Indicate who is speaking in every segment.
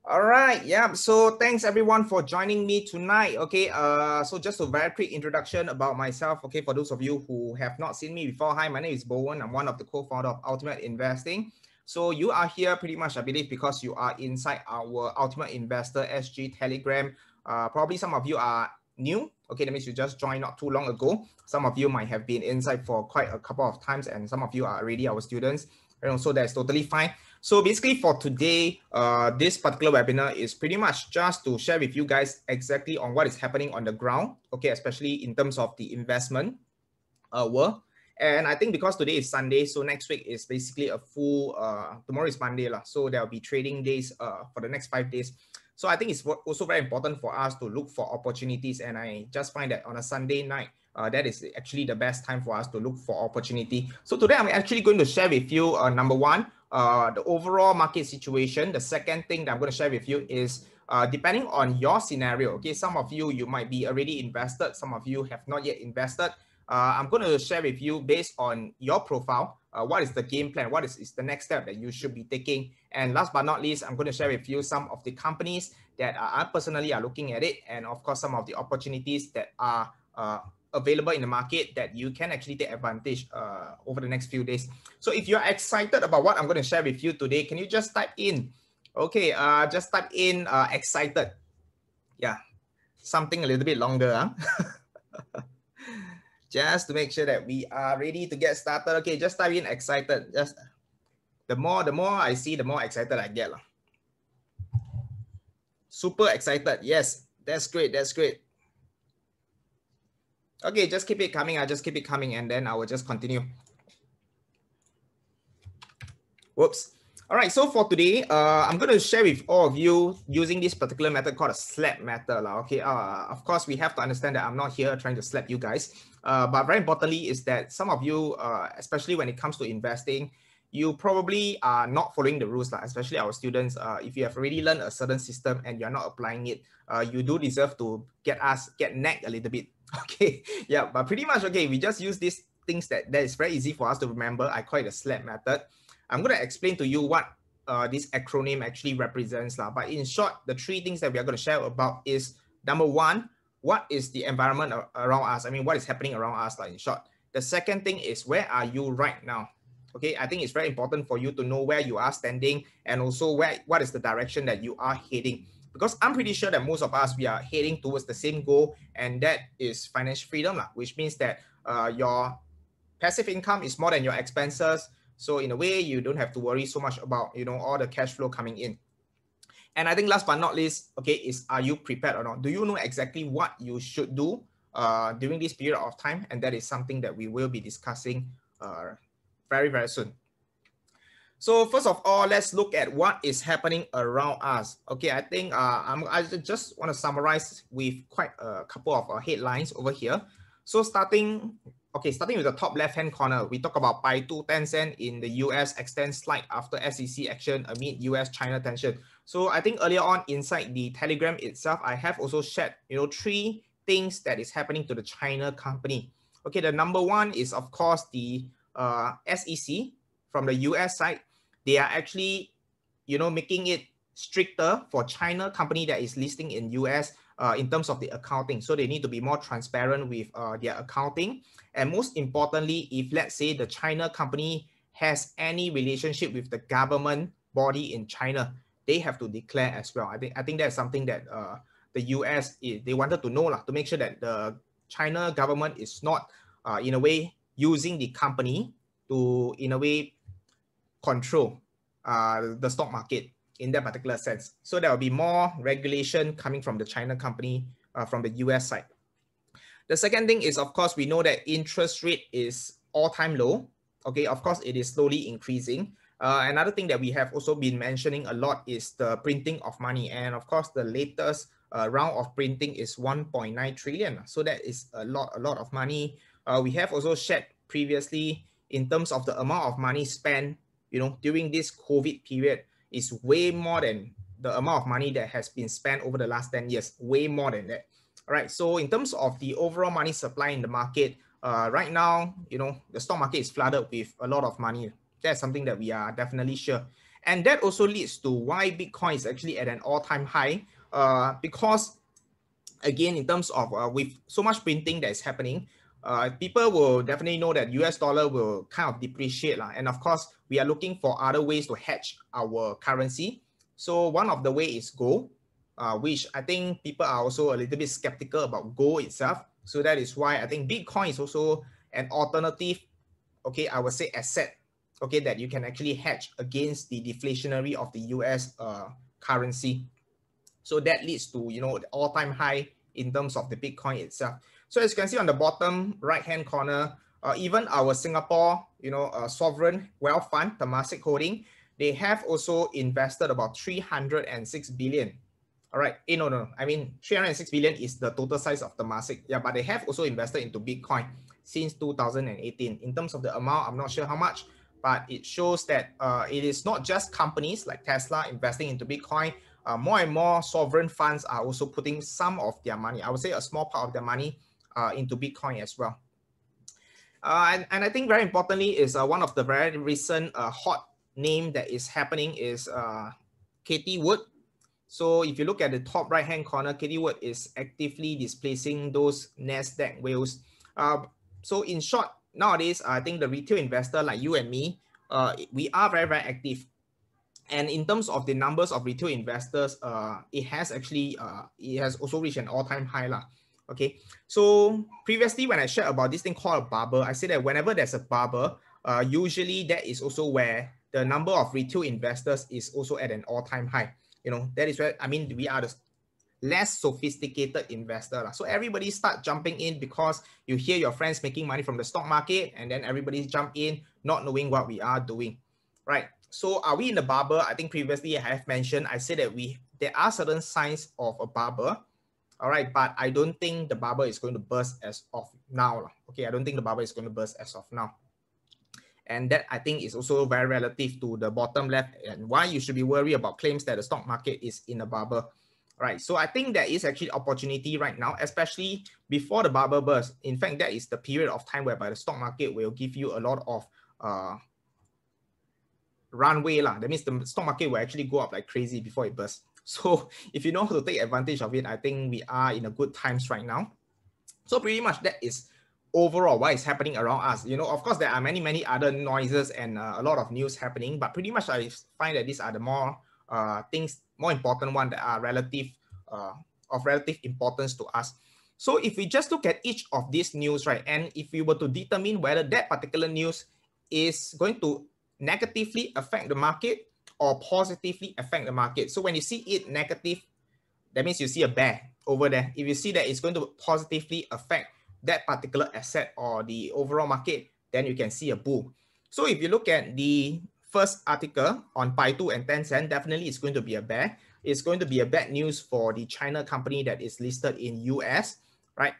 Speaker 1: All right, yeah. So thanks everyone for joining me tonight. Okay, so just a very quick introduction about myself. Okay, for those of you who have not seen me before, hi, my name is Bowen. I'm one of the co-founder of Ultimate Investing. So you are here pretty much, I believe, because you are inside our Ultimate Investor SG Telegram. Probably some of you are new. Okay, that means you just joined not too long ago. Some of you might have been inside for quite a couple of times, and some of you are already our students. So that's totally fine. So basically for today, this particular webinar is pretty much just to share with you guys exactly on what is happening on the ground, okay, especially in terms of the investment world. And I think because today is Sunday, so next week is basically a full, tomorrow is Monday, so there will be trading days for the next 5 days. So I think it's also very important for us to look for opportunities. And I just find that on a Sunday night, that is actually the best time for us to look for opportunity. So today I'm actually going to share with you, number one, the overall market situation. The second thing that I'm going to share with you is depending on your scenario. Okay, some of you might be already invested, some of you have not yet invested. I'm going to share with you based on your profile, what is the game plan, what is the next step that you should be taking. And last but not least, I'm going to share with you some of the companies that I personally are looking at it, and of course some of the opportunities that are available in the market that you can actually take advantage over the next few days. So if you're excited about what I'm going to share with you today, can you just type in, okay, just type in excited. Yeah, something a little bit longer, huh? Just to make sure that we are ready to get started. Okay, just type in excited. Just the more I see, the more excited I get. Super excited. Yes, that's great. That's great. Okay, just keep it coming. I'll just keep it coming and then I will just continue. Whoops. All right, so for today, I'm going to share with all of you using this particular method called a slap method. Okay, of course, we have to understand that I'm not here trying to slap you guys. But very importantly is that some of you, especially when it comes to investing, you probably are not following the rules, especially our students. If you have already learned a certain system and you're not applying it, you do deserve to get nagged a little bit. Okay, yeah, but pretty much, okay, we just use these things that is very easy for us to remember. I call it a slap method. I'm going to explain to you what this acronym actually represents. But in short, the three things that we are going to share about is, number one, what is the environment around us? I mean, what is happening around us, in short. The second thing is, where are you right now? Okay, I think it's very important for you to know where you are standing and also what is the direction that you are heading. Because I'm pretty sure that most of us, we are heading towards the same goal, and that is financial freedom, which means that your passive income is more than your expenses. So in a way, you don't have to worry so much about, all the cash flow coming in. And I think last but not least, okay, is, are you prepared or not? Do you know exactly what you should do during this period of time? And that is something that we will be discussing very, very soon. So first of all, let's look at what is happening around us. Okay, I think I just want to summarize with quite a couple of headlines over here. So starting with the top left-hand corner, we talk about Baidu Tencent in the US extends slide after SEC action amid US-China tension. So I think earlier on inside the Telegram itself, I have also shared, three things that is happening to the China company. Okay, the number one is, of course, the SEC from the US side. They are actually, making it stricter for China company that is listing in US in terms of the accounting. So they need to be more transparent with their accounting. And most importantly, if let's say the China company has any relationship with the government body in China, they have to declare as well. I think that's something that the US, they wanted to know, to make sure that the China government is not, in a way, using the company to, in a way, control the stock market in that particular sense. So there will be more regulation coming from the China company from the US side. The second thing is, of course, we know that interest rate is all-time low. Okay, of course, it is slowly increasing. Another thing that we have also been mentioning a lot is the printing of money. And of course, the latest round of printing is 1.9 trillion. So that is a lot of money. We have also shared previously in terms of the amount of money spent, during this COVID period is way more than the amount of money that has been spent over the last 10 years, way more than that. All right, so in terms of the overall money supply in the market, right now, the stock market is flooded with a lot of money. That's something that we are definitely sure. And that also leads to why Bitcoin is actually at an all-time high, because again, in terms of with so much printing that is happening, people will definitely know that US dollar will kind of depreciate. And of course, we are looking for other ways to hedge our currency. So one of the way is gold, which I think people are also a little bit skeptical about gold itself. So that is why I think Bitcoin is also an alternative, okay, I would say asset, okay, that you can actually hedge against the deflationary of the US currency. So that leads to, you know, the all-time high in terms of the Bitcoin itself. So as you can see on the bottom right-hand corner, even our Singapore, you know, sovereign wealth fund, Temasek Holding, they have also invested about 306 billion. All right, no, I mean 306 billion is the total size of Temasek. Yeah, but they have also invested into Bitcoin since 2018. In terms of the amount, I'm not sure how much, but it shows that it is not just companies like Tesla investing into Bitcoin. More and more sovereign funds are also putting some of their money, I would say a small part of their money, into Bitcoin as well. And I think very importantly is one of the very recent hot name that is happening is Katie Wood. So if you look at the top right hand corner, Katie Wood is actively displacing those Nasdaq whales. So in short, nowadays, I think the retail investor like you and me, we are very, very active. And in terms of the numbers of retail investors, it has also reached an all-time high lah. Okay, so previously when I shared about this thing called a bubble, I said that whenever there's a bubble, usually that is also where the number of retail investors is also at an all-time high. You know, that is where, I mean, we are the less sophisticated investor lah. So everybody start jumping in because you hear your friends making money from the stock market, and then everybody jump in not knowing what we are doing, right? So are we in the bubble? I think previously I have mentioned, I said that there are certain signs of a bubble, all right, but I don't think the bubble is going to burst as of now. Okay, I don't think the bubble is going to burst as of now. And that I think is also very relative to the bottom left and why you should be worried about claims that the stock market is in a bubble. Right, so I think there is actually opportunity right now, especially before the bubble burst. In fact, that is the period of time whereby the stock market will give you a lot of runway lah. That means the stock market will actually go up like crazy before it bursts. So if you know how to take advantage of it, I think we are in a good times right now. So pretty much that is overall what is happening around us. You know, of course, there are many other noises and a lot of news happening, but pretty much I find that these are the more important ones that are of relative importance to us. So if we just look at each of these news, right, and if we were to determine whether that particular news is going to negatively affect the market or positively affect the market. So when you see it negative, that means you see a bear over there. If you see that it's going to positively affect that particular asset or the overall market, then you can see a bull. So if you look at the first article on Baidu and Tencent, definitely it's going to be a bear. It's going to be a bad news for the China company that is listed in US, right?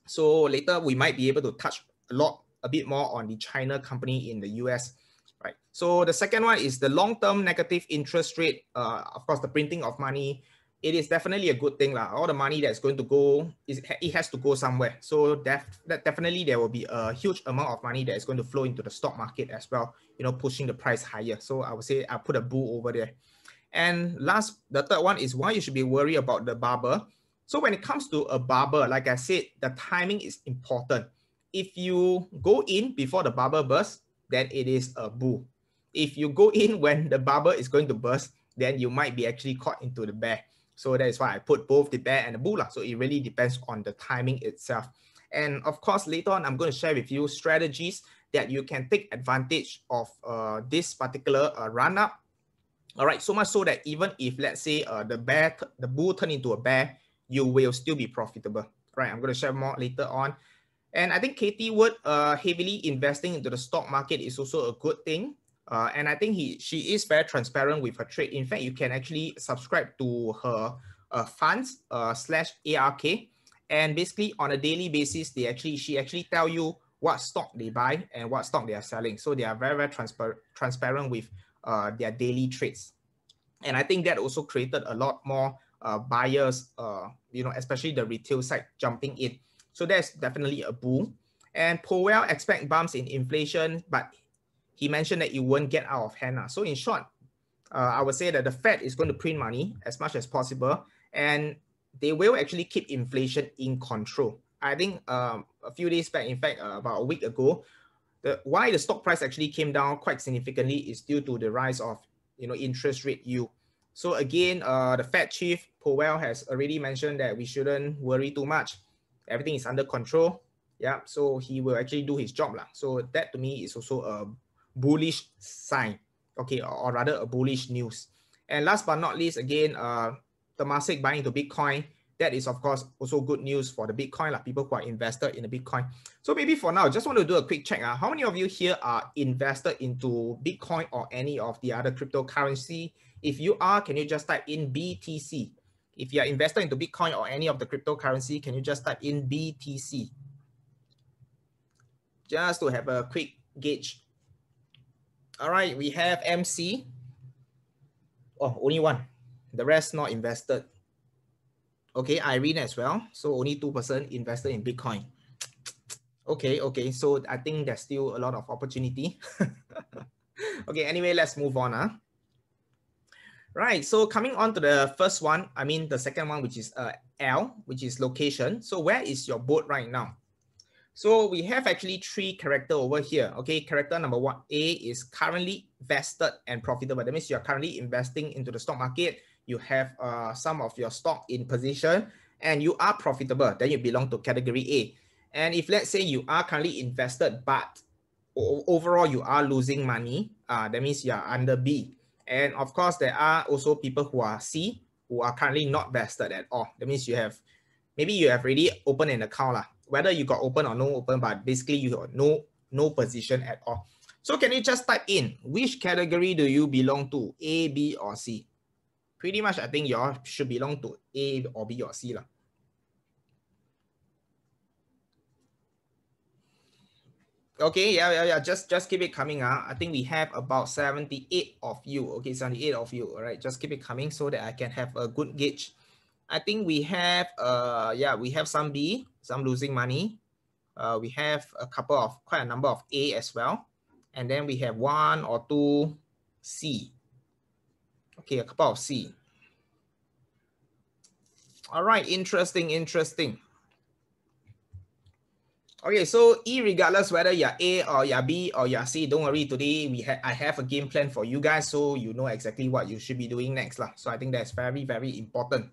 Speaker 1: So later we might be able to touch a bit more on the China company in the US. Right. So the second one is the long-term negative interest rate. Of course, the printing of money, it is definitely a good thing lah. All the money that's going to go, it has to go somewhere. So definitely there will be a huge amount of money that is going to flow into the stock market as well, you know, pushing the price higher. So I would say I put a bull over there. And the third one is why you should be worried about the bubble. So when it comes to a bubble, like I said, the timing is important. If you go in before the bubble bursts, then it is a bull. If you go in when the bubble is going to burst, then you might be actually caught into the bear. So that is why I put both the bear and the bull. So it really depends on the timing itself. And of course, later on, I'm going to share with you strategies that you can take advantage of this particular run-up. All right, so much so that even if, let's say, the bull turn into a bear, you will still be profitable. Right, I'm going to share more later on. And I think Katie Wood heavily investing into the stock market is also a good thing. And I think she is very transparent with her trade. In fact, you can actually subscribe to her funds /ARK. And basically on a daily basis, she actually tell you what stock they buy and what stock they are selling. So they are very, very transparent with their daily trades. And I think that also created a lot more buyers, you know, especially the retail side jumping in. So that's definitely a boom. And Powell expect bumps in inflation, but he mentioned that it won't get out of hand. So in short, I would say that the Fed is going to print money as much as possible, and they will actually keep inflation in control. I think a few days back, in fact, about a week ago, why the stock price actually came down quite significantly is due to the rise of interest rate yield. So again, the Fed chief Powell has already mentioned that we shouldn't worry too much. Everything is under control. Yeah, so he will actually do his job lah. So that to me is also a bullish sign, okay, or rather a bullish news. And last but not least, again, Temasek buying into Bitcoin. That is, of course, also good news for the Bitcoin, like people who are invested in the Bitcoin. So maybe for now, just want to do a quick check. How many of you here are invested into Bitcoin or any of the other cryptocurrency? If you are, can you just type in BTC? If you are invested into Bitcoin or any of the cryptocurrency, can you just type in BTC? Just to have a quick gauge. All right, we have MC. Oh, only one. The rest not invested. Okay, Irene as well. So only 2% invested in Bitcoin. Okay. So I think there's still a lot of opportunity. Okay, anyway, let's move on. Right, so coming on to the first one, I mean the second one, which is L, which is location. So where is your boat right now? So we have actually 3 characters over here. Okay, character number 1, A, is currently vested and profitable. That means you are currently investing into the stock market. You have some of your stock in position and you are profitable. Then you belong to category A. And if let's say you are currently invested, but overall you are losing money, that means you are under B. And of course, there are also people who are C, who are currently not vested at all. That means maybe you have already opened an account, whether you got open or no open, but basically you got no position at all. So can you just type in which category do you belong to, A, B, or C? Pretty much, I think you all should belong to A or B or C. Okay, yeah. Just keep it coming. I think we have about 78 of you. Okay, 78 of you. All right, just keep it coming so that I can have a good gauge. I think we have we have some B, some losing money. We have quite a number of A as well. And then we have 1 or 2 C. Okay, a couple of C. All right, interesting. Okay, so irregardless whether you're A or you're B or you're C, don't worry, today I have a game plan for you guys, so you know exactly what you should be doing next. So I think that's very, very important.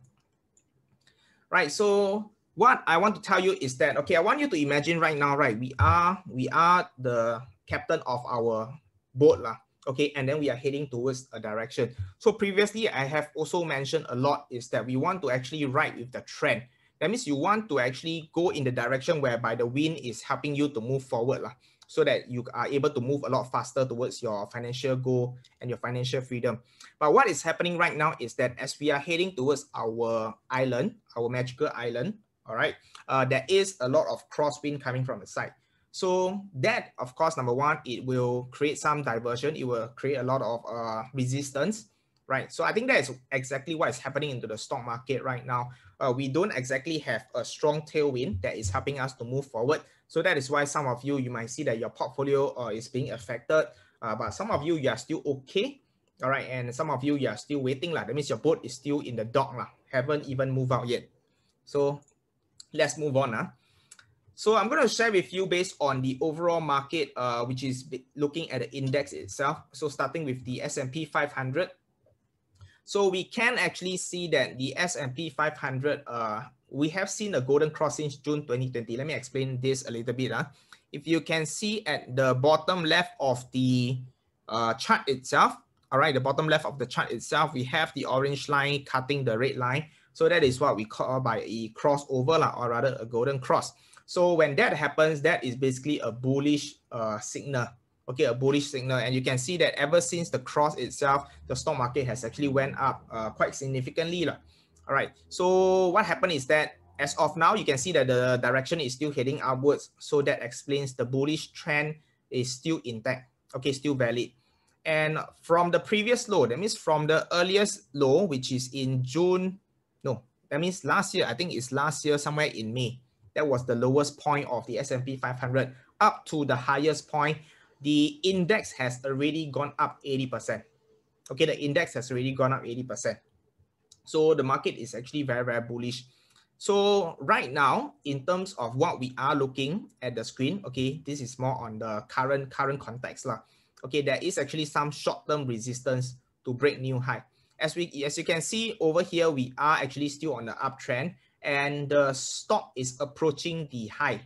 Speaker 1: Right, so what I want to tell you is that, okay, I want you to imagine right now, right, we are the captain of our boat, okay, and then we are heading towards a direction. So previously, I have also mentioned a lot is that we want to actually ride with the trend. That means you want to actually go in the direction whereby the wind is helping you to move forward, so that you are able to move a lot faster towards your financial goal and your financial freedom. But what is happening right now is that as we are heading towards our island, our magical island, all right, there is a lot of crosswind coming from the side. So that, of course, number one, it will create some diversion. It will create a lot of resistance, right? So I think that is exactly what is happening into the stock market right now. We don't exactly have a strong tailwind that is helping us to move forward. So that is why some of you might see that your portfolio is being affected, but some of you are still okay. All right, and some of you are still waiting. That means your boat is still in the dock, haven't even moved out yet. So let's move on. So I'm going to share with you based on the overall market, which is looking at the index itself. So starting with the S&P 500. So we can actually see that the S&P 500, we have seen a golden cross since June 2020. Let me explain this a little bit. If you can see at the bottom left of the chart itself, all right, the bottom left of the chart itself, we have the orange line cutting the red line. So that is what we call by a crossover, or rather a golden cross. So when that happens, that is basically a bullish signal. Okay, a bullish signal. And you can see that ever since the cross itself, the stock market has actually went up quite significantly. All right, so what happened is that as of now, you can see that the direction is still heading upwards. So that explains the bullish trend is still intact. Okay, still valid. And from the previous low, that means from the earliest low, which is in June, no, that means last year, I think it's last year somewhere in May. That was the lowest point of the S&P 500 up to the highest point. The index has already gone up 80%. Okay, the index has already gone up 80%. So the market is actually very, very bullish. So right now, in terms of what we are looking at the screen, okay, this is more on the current context lah. Okay, there is actually some short-term resistance to break new high. As you can see over here, we are actually still on the uptrend, and the stock is approaching the high.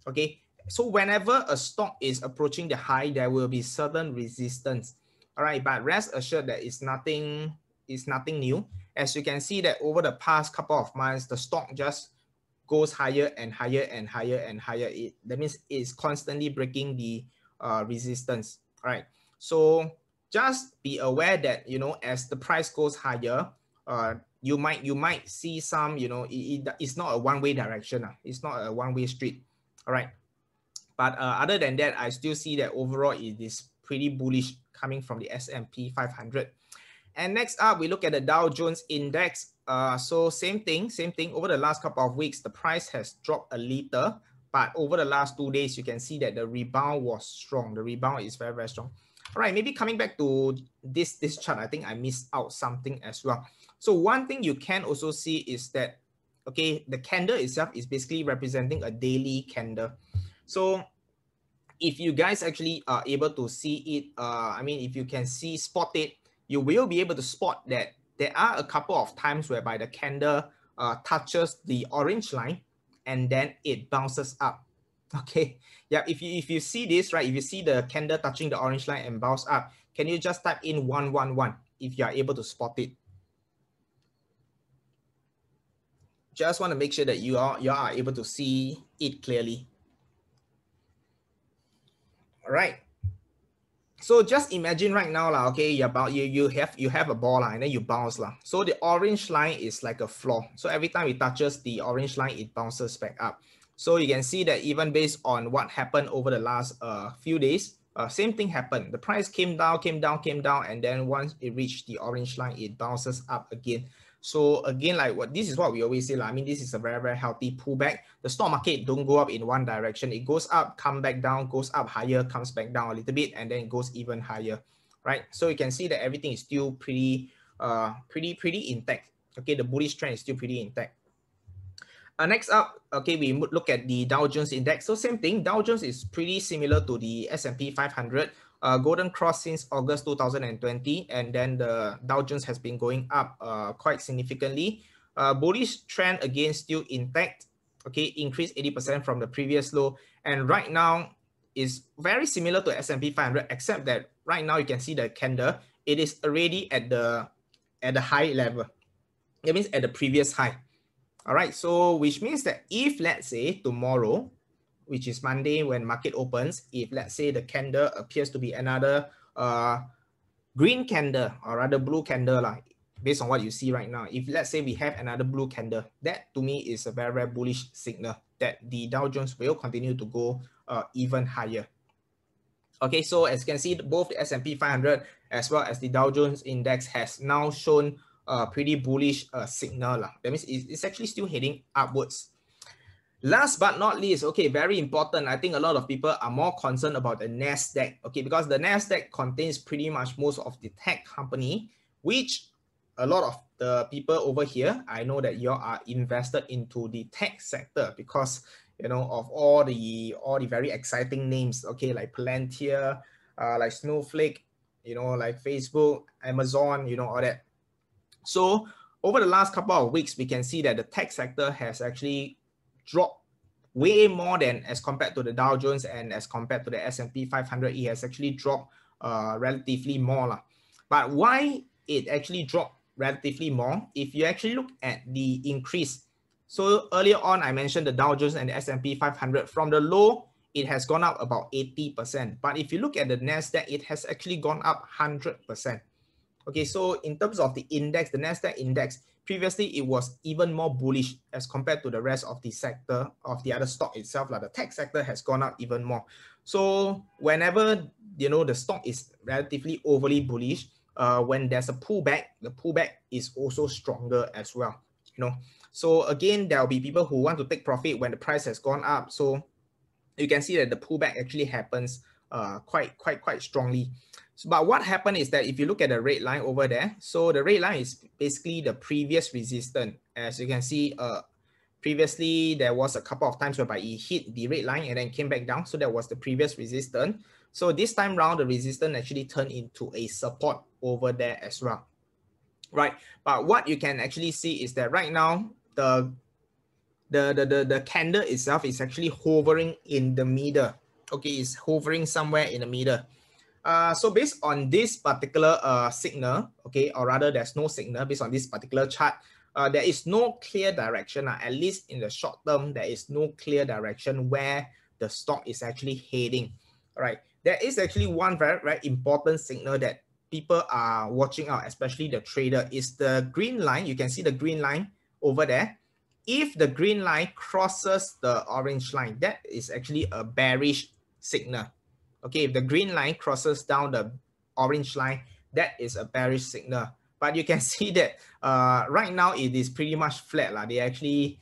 Speaker 1: Okay, so whenever a stock is approaching the high, there will be certain resistance. All right, but rest assured that it's nothing new. As you can see that over the past couple of months, the stock just goes higher and higher and higher and higher. That means it's constantly breaking the resistance. All right, so just be aware that, you know, as the price goes higher, you might see some, you know, it's not a one-way direction. It's not a one-way street. All right, but other than that, I still see that overall it is pretty bullish coming from the S&P 500. And next up, we look at the Dow Jones Index. So same thing. Over the last couple of weeks, the price has dropped a little, but over the last 2 days, you can see that the rebound was strong. The rebound is very, very strong. All right, maybe coming back to this chart, I think I missed out something as well. So one thing you can also see is that, okay, the candle itself is basically representing a daily candle. So if you guys actually are able to see it, I mean, if you can spot it, you will be able to spot that there are a couple of times whereby the candle touches the orange line and then it bounces up. Okay, yeah, if you see this, right, if you see the candle touching the orange line and bounce up, can you just type in 111 if you are able to spot it? Just want to make sure that you are able to see it clearly. All right. So just imagine right now, okay, you have a ball and then you bounce. So the orange line is like a floor. So every time it touches the orange line, it bounces back up. So you can see that even based on what happened over the last few days, same thing happened. The price came down, and then once it reached the orange line, it bounces up again. So again, this is what we always say. I mean, this is a very, very healthy pullback. The stock market don't go up in one direction. It goes up, come back down, goes up higher, comes back down a little bit, and then it goes even higher, right? So you can see that everything is still pretty intact. Okay, the bullish trend is still pretty intact. Next up, okay, we look at the Dow Jones Index. So same thing, Dow Jones is pretty similar to the S&P 500. Golden cross since August 2020, and then the Dow Jones has been going up quite significantly. Bullish trend again still intact. Okay, increased 80% from the previous low, and right now is very similar to S&P 500, except that right now you can see the candle, it is already at the high level. That means at the previous high. All right, so which means that if let's say tomorrow, which is Monday when market opens, if let's say the candle appears to be another green candle or rather blue candle, based on what you see right now, if let's say we have another blue candle, that to me is a very, very bullish signal that the Dow Jones will continue to go even higher. Okay, so as you can see, both the S&P 500 as well as the Dow Jones Index has now shown a pretty bullish signal. That means it's actually still heading upwards. Last but not least, okay, very important. I think a lot of people are more concerned about the Nasdaq, okay, because the Nasdaq contains pretty much most of the tech company, which a lot of the people over here, I know that you are invested into the tech sector because, you know, of all the very exciting names, okay, like Palantir, like Snowflake, you know, like Facebook, Amazon, you know, all that. So over the last couple of weeks, we can see that the tech sector has actually dropped way more than as compared to the Dow Jones and as compared to the S&P 500. It has actually dropped relatively more. But why it actually dropped relatively more? If you actually look at the increase, so earlier on I mentioned the Dow Jones and the S&P 500, from the low it has gone up about 80%. But if you look at the Nasdaq, it has actually gone up 100%. Okay, so in terms of the index, the Nasdaq index, previously it was even more bullish as compared to the rest of the sector of the other stock itself. The tech sector has gone up even more. So whenever, you know, the stock is relatively overly bullish, when there's a pullback, the pullback is also stronger as well. You know, so again, there will be people who want to take profit when the price has gone up. So you can see that the pullback actually happens quite strongly. So, but what happened is that if you look at the red line over there, so the red line is basically the previous resistance. As you can see, previously there was a couple of times whereby it hit the red line and then came back down. So that was the previous resistance. So this time round, the resistance actually turned into a support over there as well, right? But what you can actually see is that right now the candle itself is actually hovering in the middle. Okay, it's hovering somewhere in the middle. So based on this particular signal, okay, or rather there's no signal based on this particular chart, there is no clear direction, at least in the short term, there is no clear direction where the stock is actually heading. All right, there is actually one very important signal that people are watching out, especially the trader, is the green line. You can see the green line over there. If the green line crosses the orange line, that is actually a bearish signal. Okay, if the green line crosses down the orange line, that is a bearish signal. But you can see that right now it is pretty much flat. They actually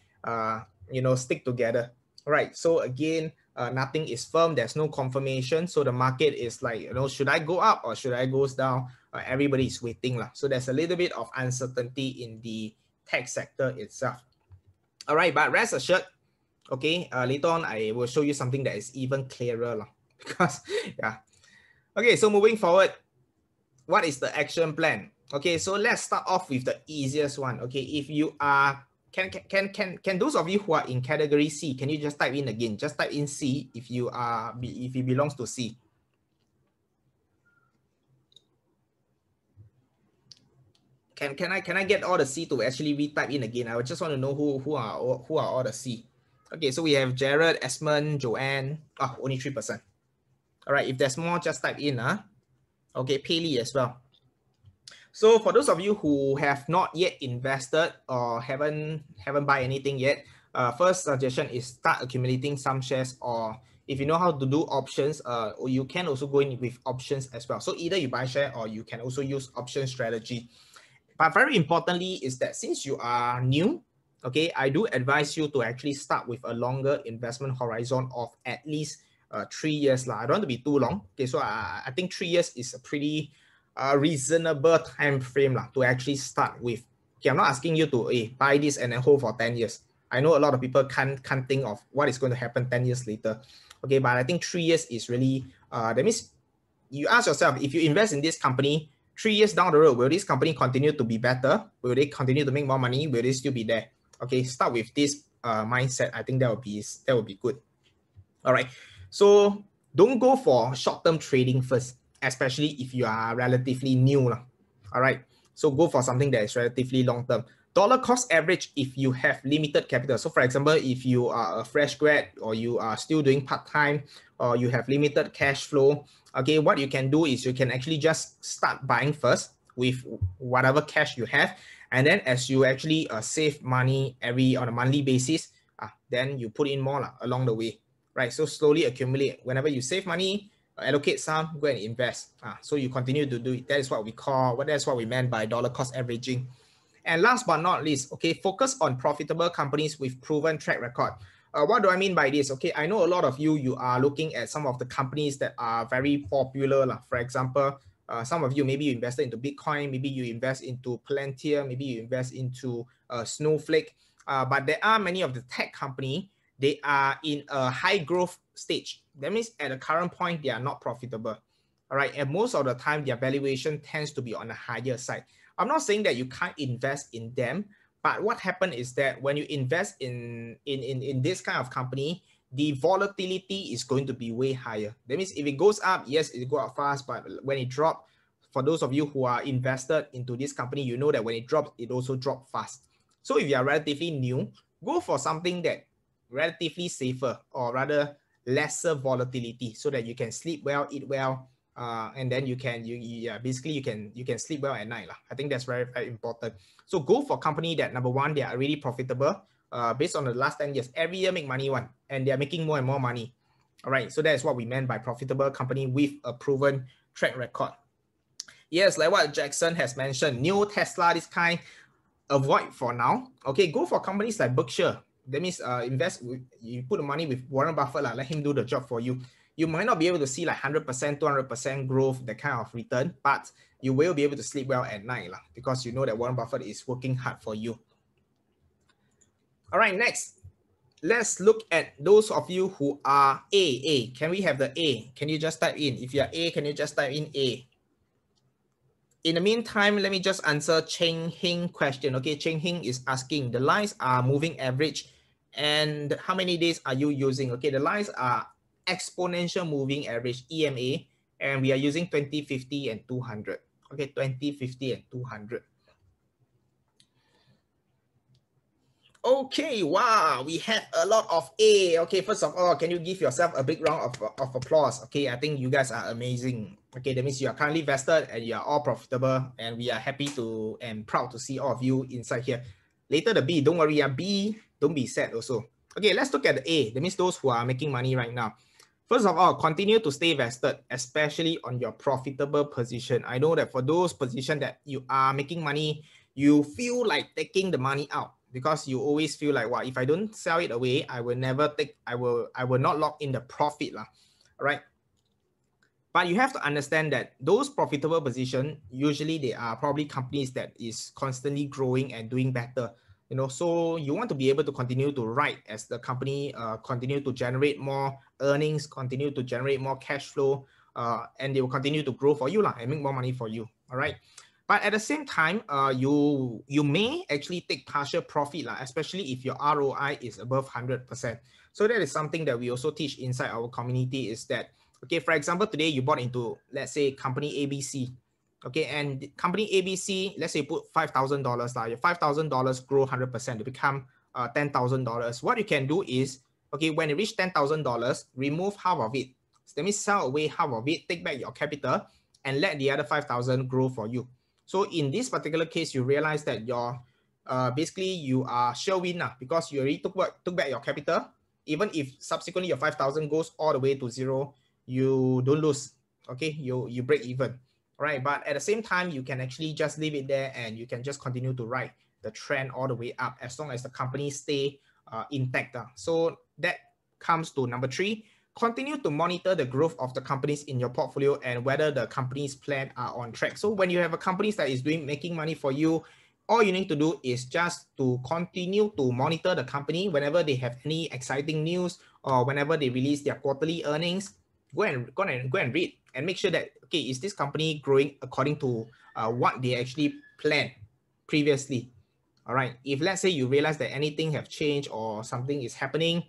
Speaker 1: stick together. All right, so again, nothing is firm. There's no confirmation. So the market is like, should I go up or should I go down? Everybody is waiting. So there's a little bit of uncertainty in the tech sector itself. All right, but rest assured, okay, later on I will show you something that is even clearer because yeah. Okay, so moving forward, what is the action plan? Okay, so let's start off with the easiest one. Okay, if you are can those of you who are in category C, can you just type in again? Just type in C if you are if it belongs to C. Can I get all the C to actually retype in again? I just want to know who are all the C. Okay, so we have Jared, Esmond, Joanne. Oh, only 3%. All right, if there's more, just type in. Okay, Paley as well. So for those of you who have not yet invested or haven't buy anything yet, first suggestion is start accumulating some shares, or if you know how to do options, you can also go in with options as well. So either you buy share or you can also use option strategy. But very importantly is that since you are new, okay, I do advise you to actually start with a longer investment horizon of at least 3 years. I don't want to be too long. Okay, so I think 3 years is a pretty reasonable time frame to actually start with. Okay, I'm not asking you to buy this and then hold for 10 years. I know a lot of people can't think of what is going to happen 10 years later. Okay, but I think 3 years is really, that means you ask yourself, if you invest in this company, 3 years down the road, will this company continue to be better? Will they continue to make more money? Will they still be there? Okay, start with this mindset. I think that would be good. All right, so don't go for short-term trading first, especially if you are relatively new. All right, so go for something that is relatively long-term. Dollar cost average if you have limited capital. So for example, if you are a fresh grad or you are still doing part-time or you have limited cash flow, okay, what you can do is you can actually just start buying first with whatever cash you have. And then as you actually save money on a monthly basis, then you put in more along the way, right? So slowly accumulate. Whenever you save money, allocate some, go and invest. So you continue to do it. That is what we meant by dollar cost averaging. And last but not least, okay, focus on profitable companies with proven track record. What do I mean by this? Okay, I know a lot of you are looking at some of the companies that are very popular. For example, some of you, maybe you invested into Bitcoin, maybe you invest into Palantir, maybe you invest into Snowflake. But there are many of the tech company, they are in a high growth stage. That means at the current point, they are not profitable. All right, and most of the time, their valuation tends to be on the higher side. I'm not saying that you can't invest in them, but what happened is that when you invest in this kind of company, the volatility is going to be way higher. That means if it goes up, yes, it go up fast, but when it drops, for those of you who are invested into this company, you know that when it drops, it also drops fast. So if you are relatively new, go for something that relatively safer or rather lesser volatility so that you can sleep well, eat well, and then you can sleep well at night. I think that's very, very important. So go for company that, number one, they are really profitable. Based on the last 10 years, every year make money and they're making more and more money. All right, so that's what we meant by profitable company with a proven track record. Yes, like what Jackson has mentioned, new Tesla, this kind, avoid for now. Okay, go for companies like Berkshire. That means you put the money with Warren Buffett, let him do the job for you. You might not be able to see like 100%, 200% growth, that kind of return, but you will be able to sleep well at night because you know that Warren Buffett is working hard for you. All right, next, let's look at those of you who are A. Can we have the A? Can you just type in? If you're A, can you just type in A? In the meantime, let me just answer Cheng Hing question. Okay, Cheng Hing is asking, the lines are moving average and how many days are you using? Okay, the lines are exponential moving average, EMA, and we are using 20, 50, and 200. Okay, 20, 50, and 200. Okay, wow, we had a lot of A. Okay, first of all, can you give yourself a big round of applause? Okay, I think you guys are amazing. Okay, that means you are currently vested and you are all profitable, and we are happy to and proud to see all of you inside here. Later the B, don't worry, B, don't be sad also. Okay, let's look at the A. That means those who are making money right now. First of all, continue to stay vested, especially on your profitable position. I know that for those positions that you are making money, you feel like taking the money out because you always feel like, well, if I don't sell it away, I will never take, I will not lock in the profit. All right. But you have to understand that those profitable positions, usually they are probably companies that is constantly growing and doing better. You know, so you want to be able to continue to ride as the company continue to generate more earnings, continue to generate more cash flow, and they will continue to grow for you and make more money for you. All right. But at the same time, you may actually take partial profit, especially if your ROI is above 100%. So that is something that we also teach inside our community is that, okay, for example, today you bought into, let's say, company ABC. Okay, and company ABC, let's say put $5,000, your $5,000 grow 100% to become $10,000. What you can do is, okay, when it reach $10,000, remove half of it. So that means sell away half of it, take back your capital, and let the other 5,000 grow for you. So in this particular case, you realize that your basically you are sure win because you already took back your capital. Even if subsequently your 5,000 goes all the way to zero, you don't lose. Okay, you break even. Right, but at the same time, you can actually just leave it there and you can just continue to ride the trend all the way up as long as the company stay intact. So that comes to number 3. Continue to monitor the growth of the companies in your portfolio and whether the company's plan are on track. So when you have a company that is making money for you, all you need to do is just to continue to monitor the company whenever they have any exciting news or whenever they release their quarterly earnings. Go and read and make sure that, okay, is this company growing according to what they actually planned previously? All right. If let's say you realize that anything have changed or something is happening,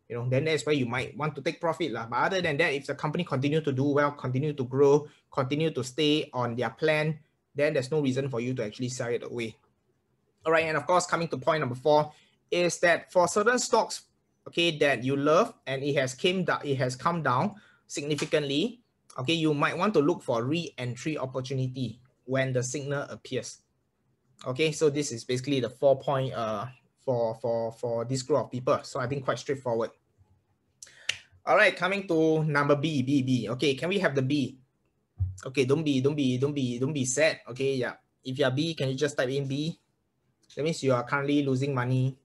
Speaker 1: you know, then that's where you might want to take profit. But other than that, if the company continue to do well, continue to grow, continue to stay on their plan, then there's no reason for you to actually sell it away. All right. And of course, coming to point number 4 is that for certain stocks, okay, that you love and it has come down significantly, okay, you might want to look for re-entry opportunity when the signal appears. Okay, so this is basically the 4 point for this group of people. So I think quite straightforward. All right, coming to number B. Okay, can we have the B? Okay, don't be sad. Okay, yeah. If you are B, can you just type in B? That means you are currently losing money.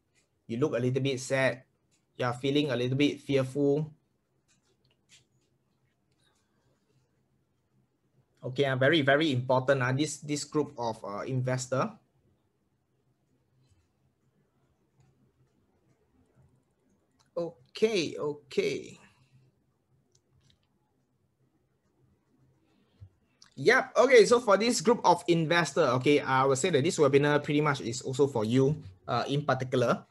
Speaker 1: You look a little bit sad. You are feeling a little bit fearful. Okay, very, very important. This group of investor. Okay. Yep. Okay. So for this group of investor, okay, I will say that this webinar pretty much is also for you, in particular.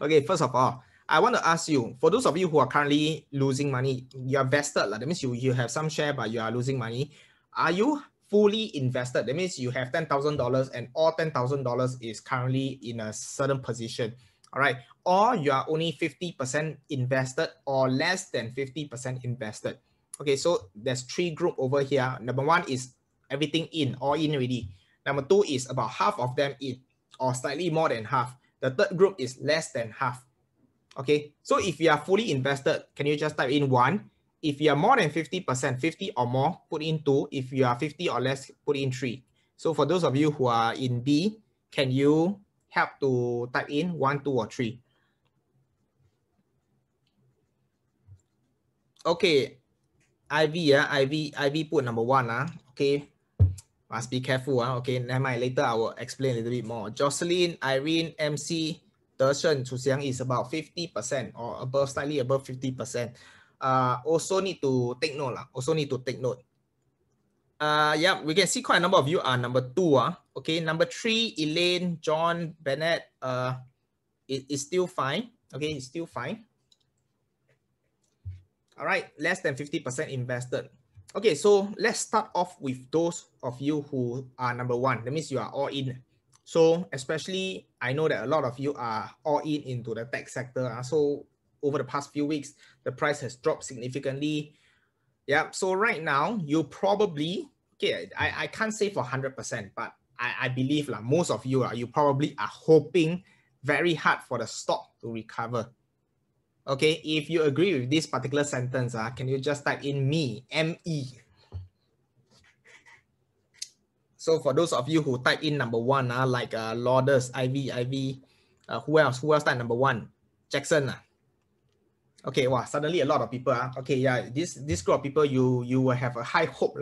Speaker 1: Okay. First of all, I want to ask you, for those of you who are currently losing money, you are vested. That means you have some share, but you are losing money. Are you fully invested? That means you have $10,000 and all $10,000 is currently in a certain position. All right. Or you are only 50% invested or less than 50% invested. Okay, so there's 3 group over here. Number 1 is everything in, all in already. Number 2 is about half of them in, or slightly more than half. The third group is less than half. Okay, so if you are fully invested, can you just type in 1? If you are more than 50%, 50 or more, put in 2. If you are 50 or less, put in 3. So for those of you who are in B, can you help to type in 1, 2, or 3? Okay, IV put number 1. Okay, must be careful. Okay, never mind. Later I will explain a little bit more. Jocelyn, Irene, MC, Dershen, Chuxiang is about 50% or above, slightly above 50%. Also need to take note. Also need to take note. Yeah, we can see quite a number of you are number 2. Okay, number 3, Elaine, John, Bennett. It's still fine. Okay, it's still fine. All right, less than 50% invested. Okay, so let's start off with those of you who are number 1. That means you are all in. So especially, I know that a lot of you are all in into the tech sector. So over the past few weeks, the price has dropped significantly. Yeah, so right now, you probably, okay, I can't say for 100%, but I believe most of you, you probably are hoping very hard for the stock to recover. Okay, if you agree with this particular sentence, can you just type in me, M-E? So for those of you who type in number 1, like Lourdes, Ivy, who else type number 1? Jackson. Okay, wow, suddenly a lot of people. Okay, yeah, this group of people, you will have a high hope.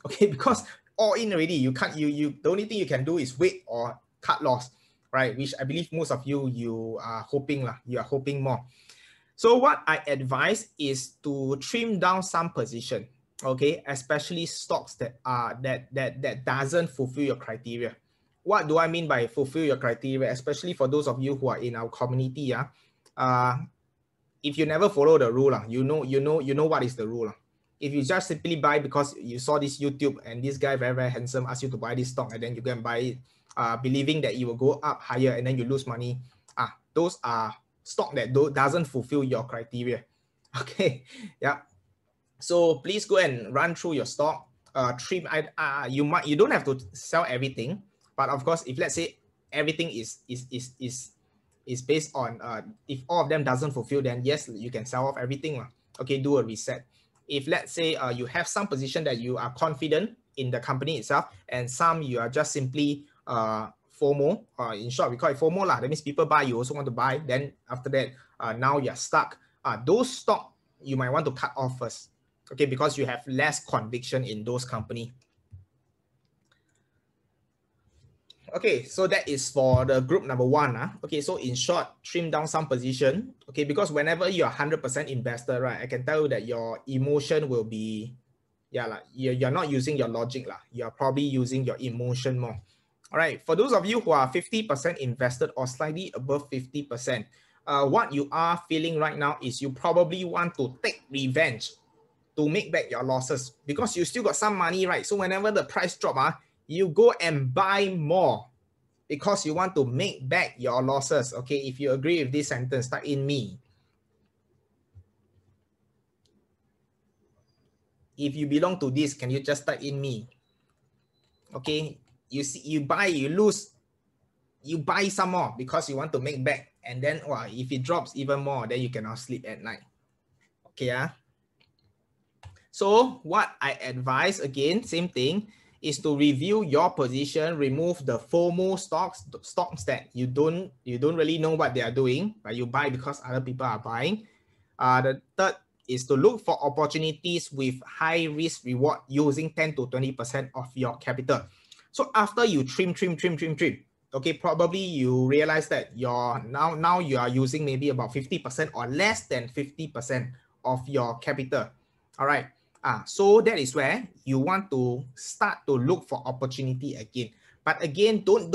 Speaker 1: Okay, because all in already, you can't, the only thing you can do is wait or cut loss, right? Which I believe most of you are hoping, you are hoping more. So what I advise is to trim down some position, okay, especially stocks that are that doesn't fulfill your criteria. What do I mean by fulfill your criteria? Especially for those of you who are in our community, if you never follow the rule, you know what is the rule. If you just simply buy because you saw this YouTube and this guy very, very handsome asked you to buy this stock and then you go and buy it, believing that it will go up higher and then you lose money, those are stock that doesn't fulfill your criteria. Okay, yeah. So please go and run through your stock. Trim. You don't have to sell everything, but of course, if let's say everything is based on if all of them doesn't fulfill, then yes, you can sell off everything. Okay, do a reset. If let's say you have some position that you are confident in the company itself, and some you are just simply FOMO, in short, we call it FOMO. That means people buy, you also want to buy. Then after that, now you're stuck. Those stock you might want to cut off first. Okay, because you have less conviction in those companies. Okay, so that is for the group number 1. Okay, so in short, trim down some position. Okay, because whenever you're 100% investor, right, I can tell you that your emotion will be, you're not using your logic. You're probably using your emotion more. All right, for those of you who are 50% invested or slightly above 50%, what you are feeling right now is you probably want to take revenge to make back your losses because you still got some money, right? So whenever the price drop, you go and buy more because you want to make back your losses. Okay, if you agree with this sentence, type in me. If you belong to this, can you just type in me? Okay, you see, you buy, you lose, you buy some more because you want to make back, and then if it drops even more, then you cannot sleep at night. Okay, so what I advise, again, same thing, is to review your position, remove the FOMO stocks that you don't really know what they are doing, but you buy because other people are buying. The third is to look for opportunities with high risk reward using 10 to 20% of your capital. So after you trim, okay, probably you realize that now you are using maybe about 50% or less than 50% of your capital. All right. So that is where you want to start to look for opportunity again. But again, don't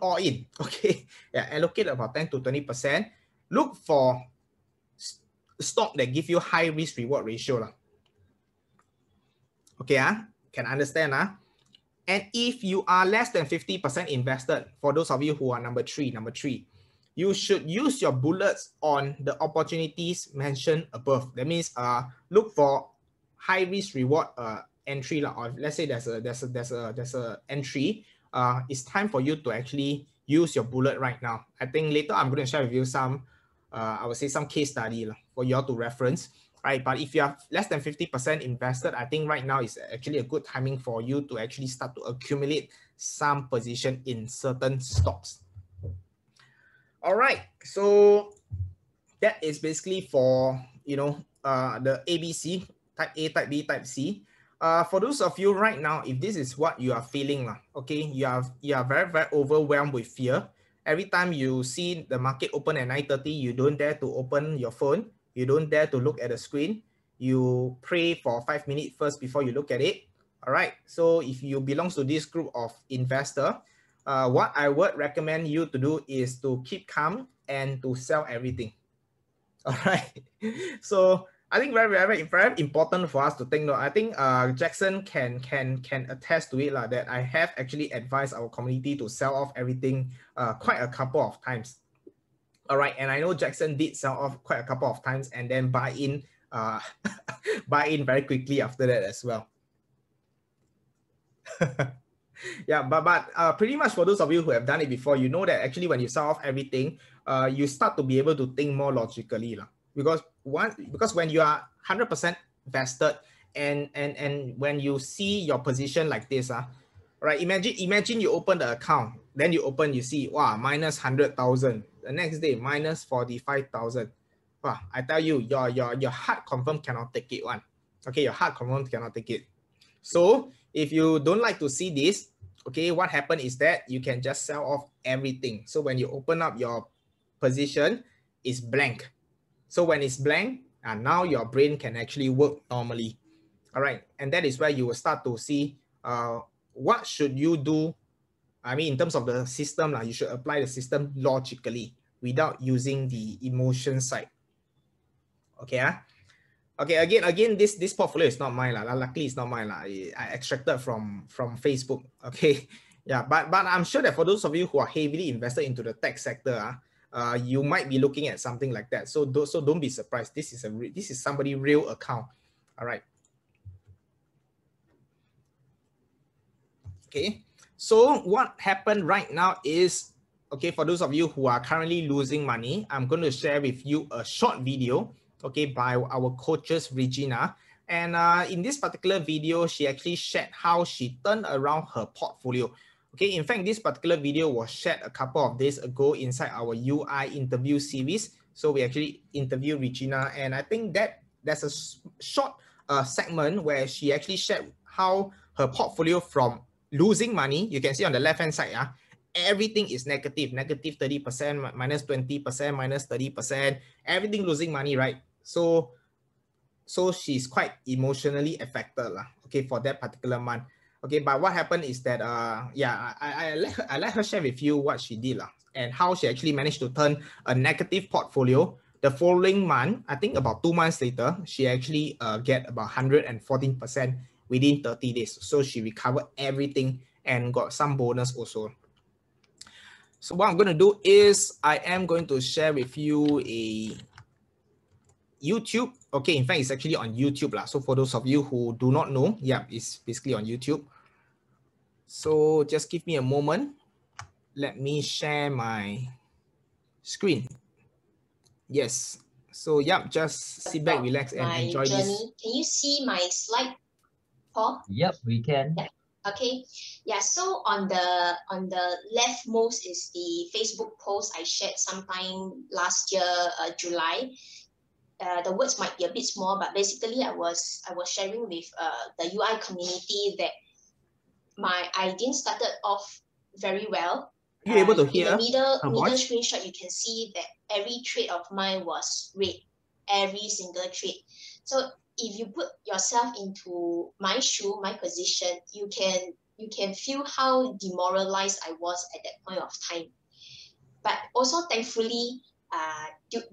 Speaker 1: all in. Okay. Yeah, allocate about 10 to 20%. Look for stock that give you high risk reward ratio. Okay, can understand. And if you are less than 50% invested, for those of you who are number three, you should use your bullets on the opportunities mentioned above. That means look for high risk reward entry, or let's say there's a entry. It's time for you to actually use your bullet right now. I think later I'm going to share with you some I would say some case study for you all to reference, right? But if you are less than 50% invested, I think right now is actually a good timing for you to actually start to accumulate some position in certain stocks. All right, so that is basically for the ABC, type A, type B, type C. For those of you right now, if this is what you are feeling, okay, you are very, very overwhelmed with fear. Every time you see the market open at 9:30, you don't dare to open your phone. You don't dare to look at the screen. You pray for 5 minutes first before you look at it. All right. So if you belong to this group of investor, what I would recommend you to do is to keep calm and to sell everything. All right. So I think very, very, very important for us to think. I think Jackson can attest to it that I have actually advised our community to sell off everything quite a couple of times. All right, and I know Jackson did sell off quite a couple of times and then buy in very quickly after that as well. Yeah, but pretty much for those of you who have done it before, you know that actually when you sell off everything, you start to be able to think more logically, because when you are 100% vested and when you see your position like this, right? Imagine you open the account, then you see, wow, minus 100,000. The next day minus 45,000. Wow, I tell you, your heart confirm cannot take it one. Okay, your heart confirm cannot take it. So if you don't like to see this, okay, what happened is that you can just sell off everything. So when you open up your position, it's blank. So when it's blank, and now your brain can actually work normally. All right, and that is where you will start to see what should you do. I mean, in terms of the system, you should apply the system logically without using the emotion side. Okay, okay, again, this portfolio is not mine. Luckily, it's not mine. I extracted from Facebook. Okay. Yeah, but I'm sure that for those of you who are heavily invested into the tech sector, you might be looking at something like that. So don't be surprised. This is somebody real account. All right. Okay. So what happened right now is, okay, for those of you who are currently losing money, I'm going to share with you a short video, okay, by our coaches, Regina. And in this particular video, she actually shared how she turned around her portfolio. Okay, in fact, this particular video was shared a couple of days ago inside our UI interview series. So we actually interviewed Regina, and I think that there's a short segment where she actually shared how her portfolio from losing money, you can see on the left hand side, everything is negative 30%, minus 20%, minus 30%, everything losing money, right? So she's quite emotionally affected, okay, for that particular month. Okay, but what happened is that yeah, I let her share with you what she did, and how she actually managed to turn a negative portfolio. The following month, I think about 2 months later, she actually get about 114% within 30 days. So she recovered everything and got some bonus also. So what I'm going to do is I am going to share with you a YouTube. Okay, in fact, it's actually on YouTube. So for those of you who do not know, yeah, it's basically on YouTube. So just give me a moment. Let me share my screen. Yes. So yeah, just sit back, relax, and enjoy
Speaker 2: journey.
Speaker 1: This.
Speaker 2: Can you see my slide, Paul?
Speaker 3: Yep, we can.
Speaker 2: Yeah. Okay. Yeah. So on the leftmost is the Facebook post I shared sometime last year, July. The words might be a bit small, but basically I was sharing with the UI community that I didn't started off very well.
Speaker 1: You able to hear
Speaker 2: in the middle
Speaker 1: voice?
Speaker 2: screenshot, you can see that every trade of mine was red, every single trade. So if you put yourself into my shoe, my position, you can feel how demoralized I was at that point of time. But also thankfully,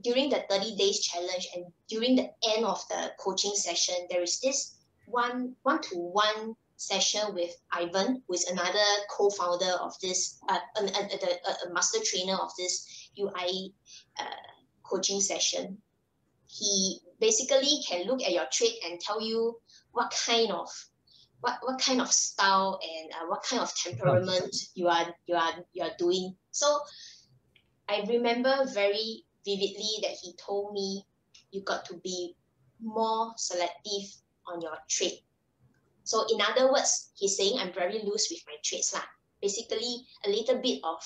Speaker 2: during the 30 days challenge and during the end of the coaching session, there is this one-to-one session with Ivan, who is another co-founder of this, a master trainer of this UI coaching session. He basically can look at your trade and tell you what kind of style and what kind of temperament you are doing. So I remember very vividly that he told me you got to be more selective on your trade. So in other words, he's saying I'm very loose with my trades lah. Basically, a little bit of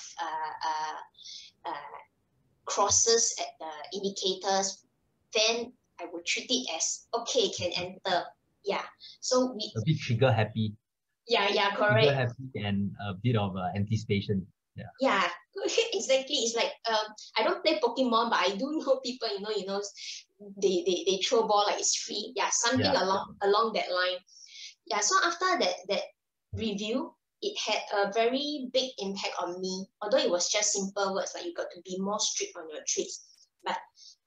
Speaker 2: crosses at the indicators, then I would treat it as okay, can enter. Yeah. So we
Speaker 3: A bit trigger happy.
Speaker 2: yeah,
Speaker 3: Trigger
Speaker 2: correct.
Speaker 3: happy and a bit of anticipation. Yeah.
Speaker 2: Yeah, exactly. It's like I don't play Pokemon, but I do know people, they throw ball like it's free. Yeah, something along that line. Yeah, so after that review, it had a very big impact on me. Although it was just simple words like you got to be more strict on your trades, but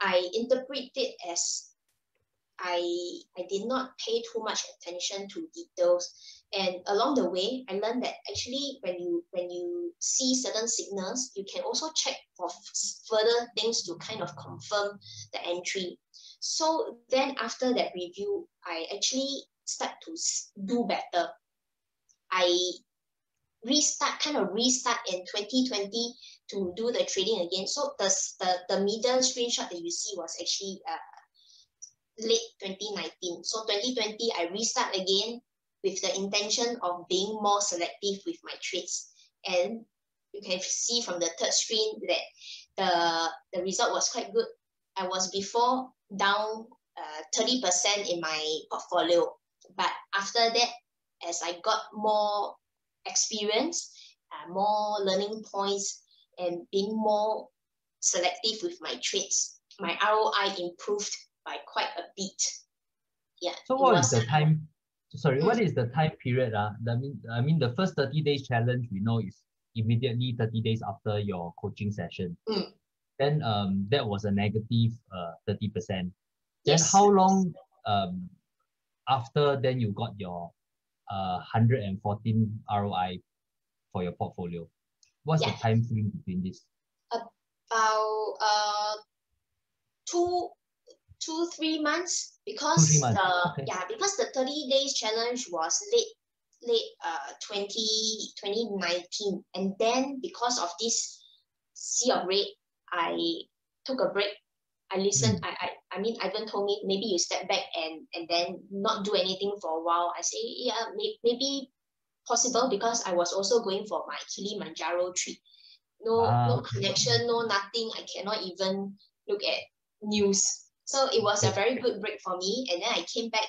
Speaker 2: I interpret it as I did not pay too much attention to details, and along the way I learned that actually when you see certain signals, you can also check for further things to kind of confirm the entry. So then after that review, I actually start to do better. I kind of restart in 2020 to do the trading again. So the middle screenshot that you see was actually late 2019. So 2020, I restart again with the intention of being more selective with my trades. And you can see from the third screen that the result was quite good. I was before down 30% in my portfolio. But after that, as I got more experience, more learning points, and being more selective with my trades, my ROI improved by quite a bit. Yeah.
Speaker 3: So what is the time? Sorry, what is the time period? I mean, the first 30 days challenge we know is immediately 30 days after your coaching session. Then that was a negative 30%. Then
Speaker 2: yes.
Speaker 3: How long after then you got your 114 ROI for your portfolio? What's the time frame between this?
Speaker 2: About 2-3 months, because
Speaker 3: 2-3 months. Okay.
Speaker 2: because the 30 days challenge was late 2019, and then because of this sea of red, I took a break. I listened. I mean, Ivan told me maybe you step back and then not do anything for a while. I say yeah, maybe possible, because I was also going for my Kilimanjaro trip. No connection, no nothing. I cannot even look at news. So it was a very good break for me, and then I came back.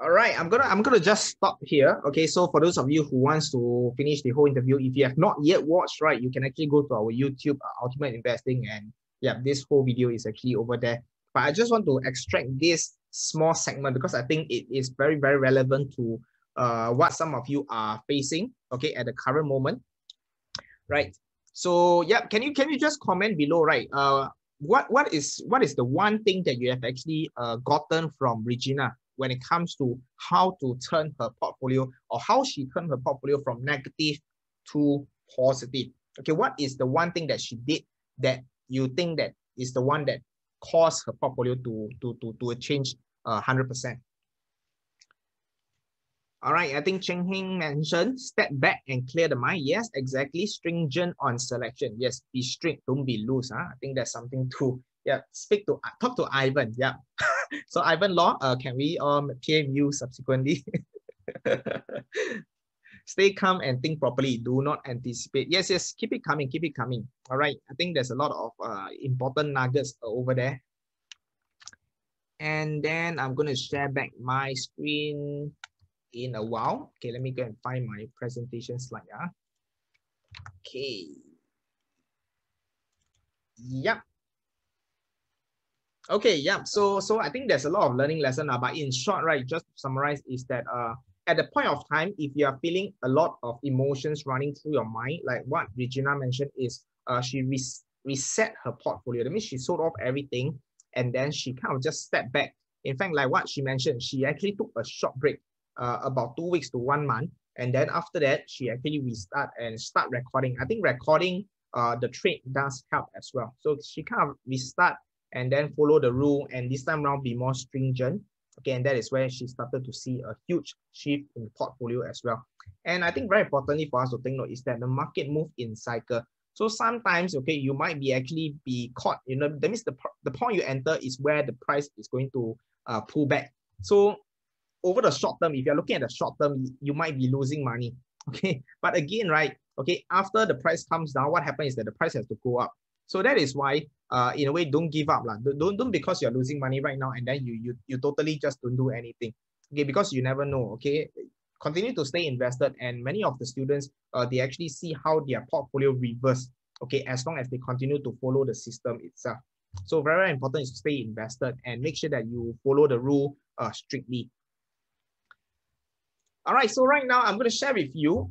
Speaker 1: All right, I'm gonna just stop here. Okay, so for those of you who wants to finish the whole interview, if you have not yet watched, right, you can actually go to our YouTube Ultimate Investing, and yeah, this whole video is actually over there. But I just want to extract this small segment because I think it is very, very relevant to what some of you are facing, okay, at the current moment, right? So yeah, can you just comment below, right? What is the one thing that you have actually gotten from Regina when it comes to how to turn her portfolio, or how she turned her portfolio from negative to positive? Okay, what is the one thing that she did that you think that is the one that caused her portfolio to change 100%? All right, I think Cheng Hing mentioned step back and clear the mind. Yes, exactly. Stringent on selection. Yes, be strict, don't be loose. I think that's something to talk to Ivan. Yeah. So Ivan Law, can we PM you subsequently? Stay calm and think properly. Do not anticipate. Yes, keep it coming, keep it coming. All right, I think there's a lot of important nuggets over there. And then I'm going to share back my screen in a while. Okay, let me go and find my presentation slide. Okay. Yep. Okay, yeah. So I think there's a lot of learning lesson, but in short, right, just to summarize is that at the point of time, if you are feeling a lot of emotions running through your mind, like what Regina mentioned is she reset her portfolio. That means she sold off everything and then she kind of just stepped back. In fact, like what she mentioned, she actually took a short break, about 2 weeks to 1 month. And then after that, she actually restart and start recording. I think recording the trade does help as well. So she kind of restart and then follow the rule, and this time around be more stringent. Okay, and that is where she started to see a huge shift in the portfolio as well. And I think very importantly for us to take note is that the market move in cycle. So sometimes, okay, you might be actually be caught, that means the point you enter is where the price is going to pull back. So over the short term, if you're looking at the short term, you might be losing money. Okay, but again, right, okay, after the price comes down, what happens is that the price has to go up. So that is why, in a way, don't give up. Don't because you're losing money right now and then you totally just don't do anything. Okay, because you never know. Okay, continue to stay invested, and many of the students, they actually see how their portfolio reverse. Okay, as long as they continue to follow the system itself. So very, very important is to stay invested and make sure that you follow the rule strictly. All right, so right now I'm going to share with you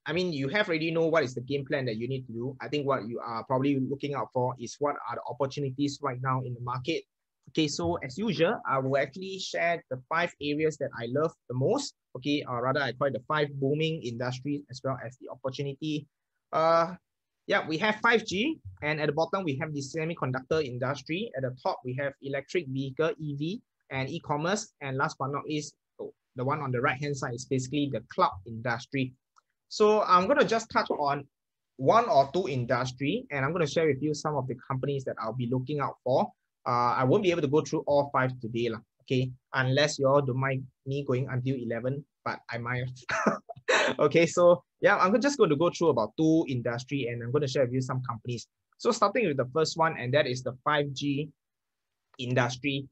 Speaker 1: you have already know what is the game plan that you need to do. I think what you are probably looking out for is what are the opportunities right now in the market. Okay, so as usual, I will actually share the 5 areas that I love the most. Okay, or rather I call it the 5 booming industries as well as the opportunity. Yeah, we have 5G, and at the bottom we have the semiconductor industry. At the top we have electric vehicle, EV, and e-commerce, and last but not least, the one on the right hand side is basically the cloud industry. So I'm going to just touch on 1 or 2 industry, and I'm going to share with you some of the companies that I'll be looking out for. I won't be able to go through all 5 today, okay, unless you all don't mind me going until 11, but I might. Okay, so yeah, I'm just going to go through about 2 industry, and I'm going to share with you some companies. So starting with the first one, and that is the 5G industry.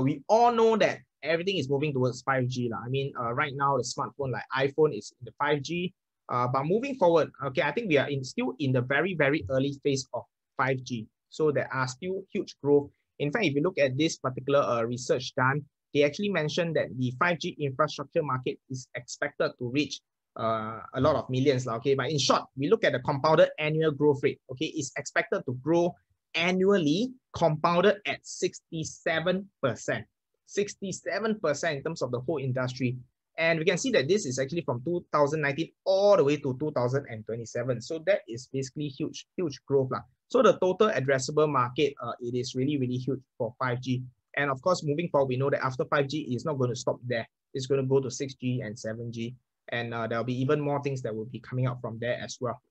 Speaker 1: We all know that everything is moving towards 5G. I mean, right now the smartphone like iPhone is in the 5G. But moving forward, okay, I think we are still in the very, very early phase of 5G. So there are still huge growth. In fact, if you look at this particular research done, they actually mentioned that the 5G infrastructure market is expected to reach a lot of millions. Okay, but in short, we look at the compounded annual growth rate. Okay, it's expected to grow annually compounded at 67%. 67% in terms of the whole industry. And we can see that this is actually from 2019 all the way to 2027. So that is basically huge growth. So the total addressable market, it is really, really huge for 5G. And of course, moving forward, we know that after 5G, it's not going to stop there. It's going to go to 6G and 7G. And there'll be even more things that will be coming out from there as well.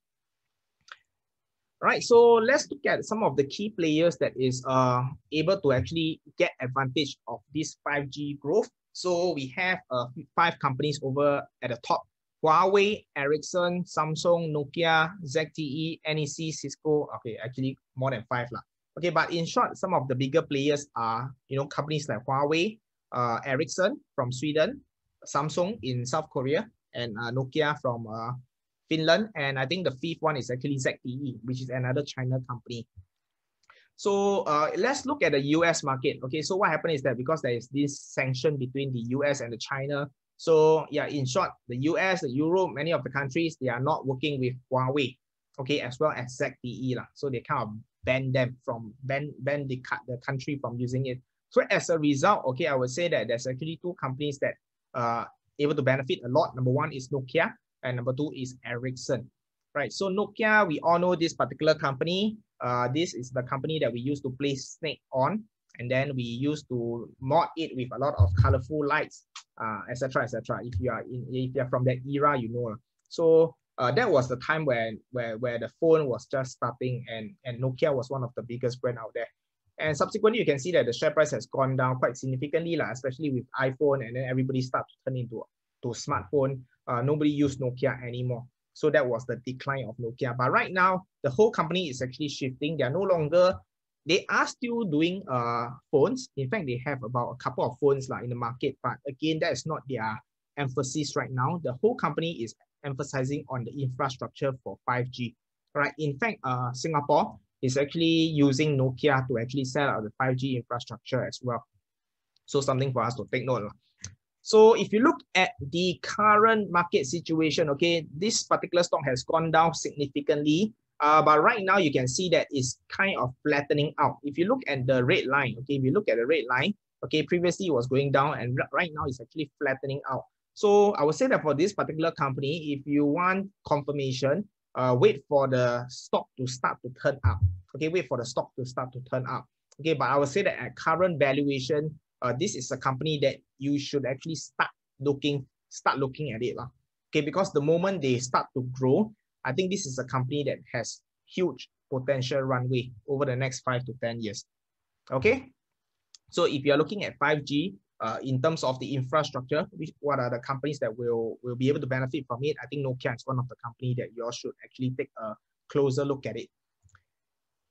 Speaker 1: All right, so let's look at some of the key players that is able to actually get advantage of this 5G growth. So we have 5 companies over at the top: Huawei, Ericsson, Samsung, Nokia, ZTE, NEC, Cisco. Okay, actually more than 5 lah. Okay, but in short, some of the bigger players are companies like Huawei, Ericsson from Sweden, Samsung in South Korea, and Nokia from Finland, and I think the 5th one is actually ZTE, which is another China company. So let's look at the US market. Okay, so what happened is that because there is this sanction between the US and the China, so yeah, in short, the US, the Europe, many of the countries, they are not working with Huawei, okay, as well as ZTE. So they kind of ban the country from using it. So as a result, okay, I would say that there's actually 2 companies that are able to benefit a lot. Number 1 is Nokia, and number 2 is Ericsson. Right, so Nokia, we all know this particular company. This is the company that we used to play Snake on, and then we used to mod it with a lot of colorful lights, etc., etc. If you're from that era, you know. So that was the time where the phone was just starting, and Nokia was one of the biggest brand out there. And subsequently, you can see that the share price has gone down quite significantly, especially with iPhone, and then everybody started to turn into smartphone. Nobody used Nokia anymore. So that was the decline of Nokia. But right now, the whole company is actually shifting. They are still doing phones. In fact, they have about a couple of phones in the market. But again, that is not their emphasis right now. The whole company is emphasizing on the infrastructure for 5G. Right. In fact, Singapore is actually using Nokia to actually sell out the 5G infrastructure as well. So something for us to take note of. So if you look at the current market situation, okay, this particular stock has gone down significantly. But right now you can see that it's kind of flattening out. If you look at the red line, okay, if you look at the red line, okay, previously it was going down, and right now it's actually flattening out. So I would say that for this particular company, if you want confirmation, wait for the stock to start to turn up. Okay, wait for the stock to start to turn up. Okay, but I would say that at current valuation, this is a company that you should actually start looking at it. Okay, because the moment they start to grow, I think this is a company that has huge potential runway over the next 5 to 10 years. Okay, so if you're looking at 5G, in terms of the infrastructure, what are the companies that will be able to benefit from it? I think Nokia is one of the companies that you all should actually take a closer look at it.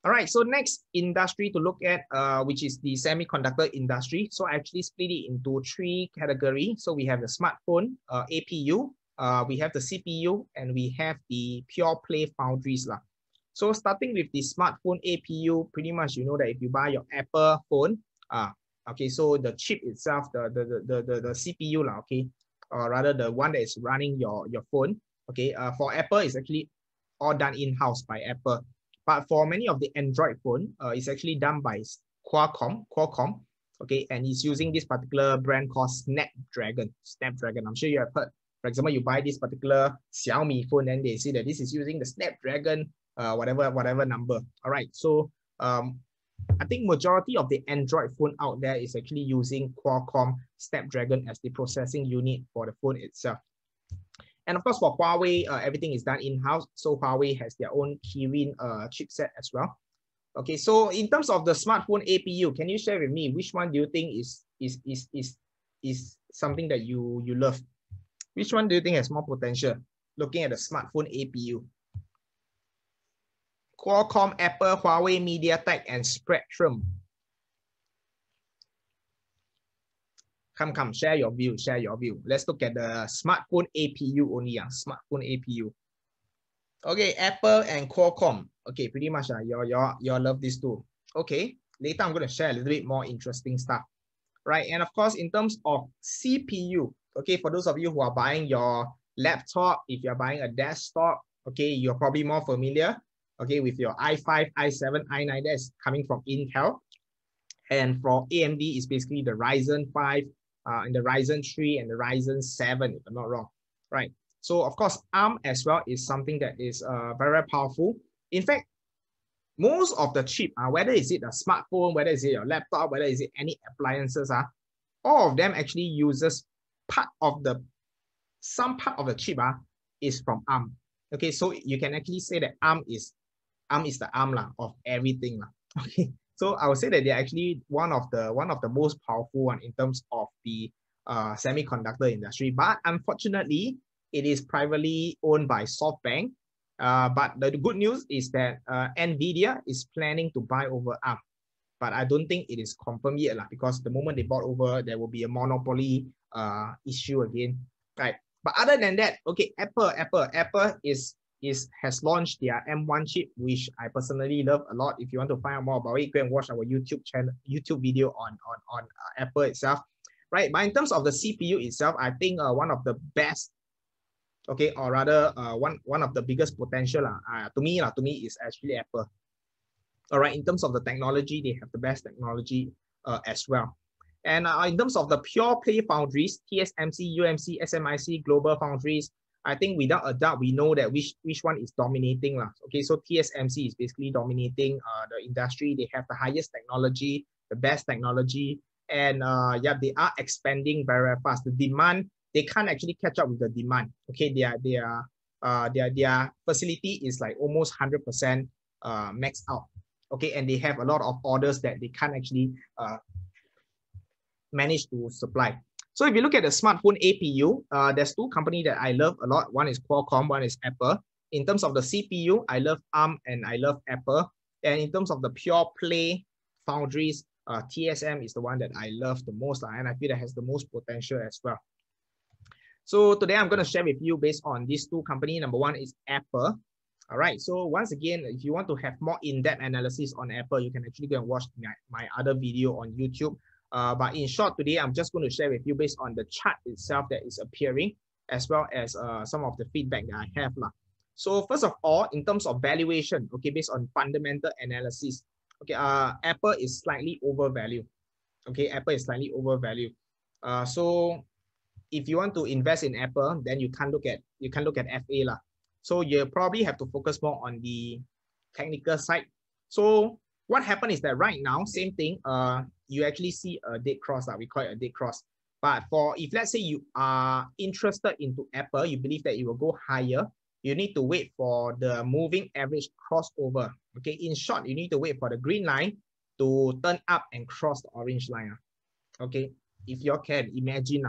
Speaker 1: All right, so next industry to look at, which is the semiconductor industry. So I actually split it into 3 categories. So we have the smartphone, APU, we have the CPU, and we have the pure play foundries lah. So starting with the smartphone APU, pretty much you know that if you buy your Apple phone, okay, so the chip itself, the CPU lah, okay, or rather the one that is running your phone, okay, for Apple it's actually all done in-house by Apple. But for many of the Android phone, it's actually done by Qualcomm, okay, and it's using this particular brand called Snapdragon. I'm sure you have heard. For example, you buy this particular Xiaomi phone, and they say that this is using the Snapdragon, whatever number. All right, so I think majority of the Android phone out there is actually using Qualcomm Snapdragon as the processing unit for the phone itself. And of course, for Huawei, everything is done in-house. So Huawei has their own Kirin chipset as well. Okay, so in terms of the smartphone APU, can you share with me which one do you think is something that you love? Which one do you think has more potential? Looking at the smartphone APU. Qualcomm, Apple, Huawei, MediaTek, and Spectrum. Come, share your view, Let's look at the smartphone APU only, smartphone APU. Okay, Apple and Qualcomm. Okay, pretty much you love these two. Okay, later I'm going to share a little bit more interesting stuff. Right, and of course, in terms of CPU, okay, for those of you who are buying your laptop, if you're buying a desktop, okay, you're probably more familiar, okay, with your i5, i7, i9, that's coming from Intel. And for AMD, it's basically the Ryzen 5, and the Ryzen 3 and the Ryzen 7, if I'm not wrong, right? So of course, ARM as well is something that is very powerful. In fact, most of the chip, whether is it a smartphone, whether is it your laptop, whether is it any appliances, all of them actually uses some part of the chip is from ARM. Okay, so you can actually say that ARM is the ARM of everything. Okay. So I would say that they're actually one of the most powerful one in terms of the semiconductor industry. But unfortunately, it is privately owned by SoftBank. But the good news is that NVIDIA is planning to buy over ARM. But I don't think it is confirmed yet because the moment they bought over, there will be a monopoly issue again. Right. But other than that, okay, Apple has launched their M1 chip, which I personally love a lot. If you want to find out more about it, go and watch our YouTube video on Apple itself, right? But in terms of the CPU itself, I think one of the best, okay, or rather one of the biggest potential to me is actually Apple. All right, in terms of the technology, they have the best technology as well. And in terms of the pure play foundries, TSMC, UMC, SMIC, Global Foundries, I think without a doubt, we know that which one is dominating. Okay, so TSMC is basically dominating the industry. They have the highest technology, the best technology, and yeah, they are expanding very fast. The demand, they can't actually catch up with the demand. Okay, their facility is like almost 100% maxed out. Okay, and they have a lot of orders that they can't actually manage to supply. So if you look at the smartphone APU, there's two companies that I love a lot. One is Qualcomm, one is Apple. In terms of the CPU, I love ARM and I love Apple. And in terms of the pure play foundries, TSM is the one that I love the most, and I feel that has the most potential as well. So today I'm going to share with you based on these two companies. Number one is Apple. All right, so once again, if you want to have more in-depth analysis on Apple, you can actually go and watch my other video on YouTube. But in short, today I'm just going to share with you based on the chart itself that is appearing, as well as some of the feedback that I have. So first of all, in terms of valuation, okay, based on fundamental analysis, okay, Apple is slightly overvalued. Okay, Apple is slightly overvalued. So if you want to invest in Apple, then you can't look at FA . So you probably have to focus more on the technical side. So what happened is that right now, same thing, you actually see a dead cross, we call it a dead cross. But if let's say you are interested into Apple, you believe that it will go higher, you need to wait for the moving average crossover. Okay, in short, you need to wait for the green line to turn up and cross the orange line. Okay, if you can imagine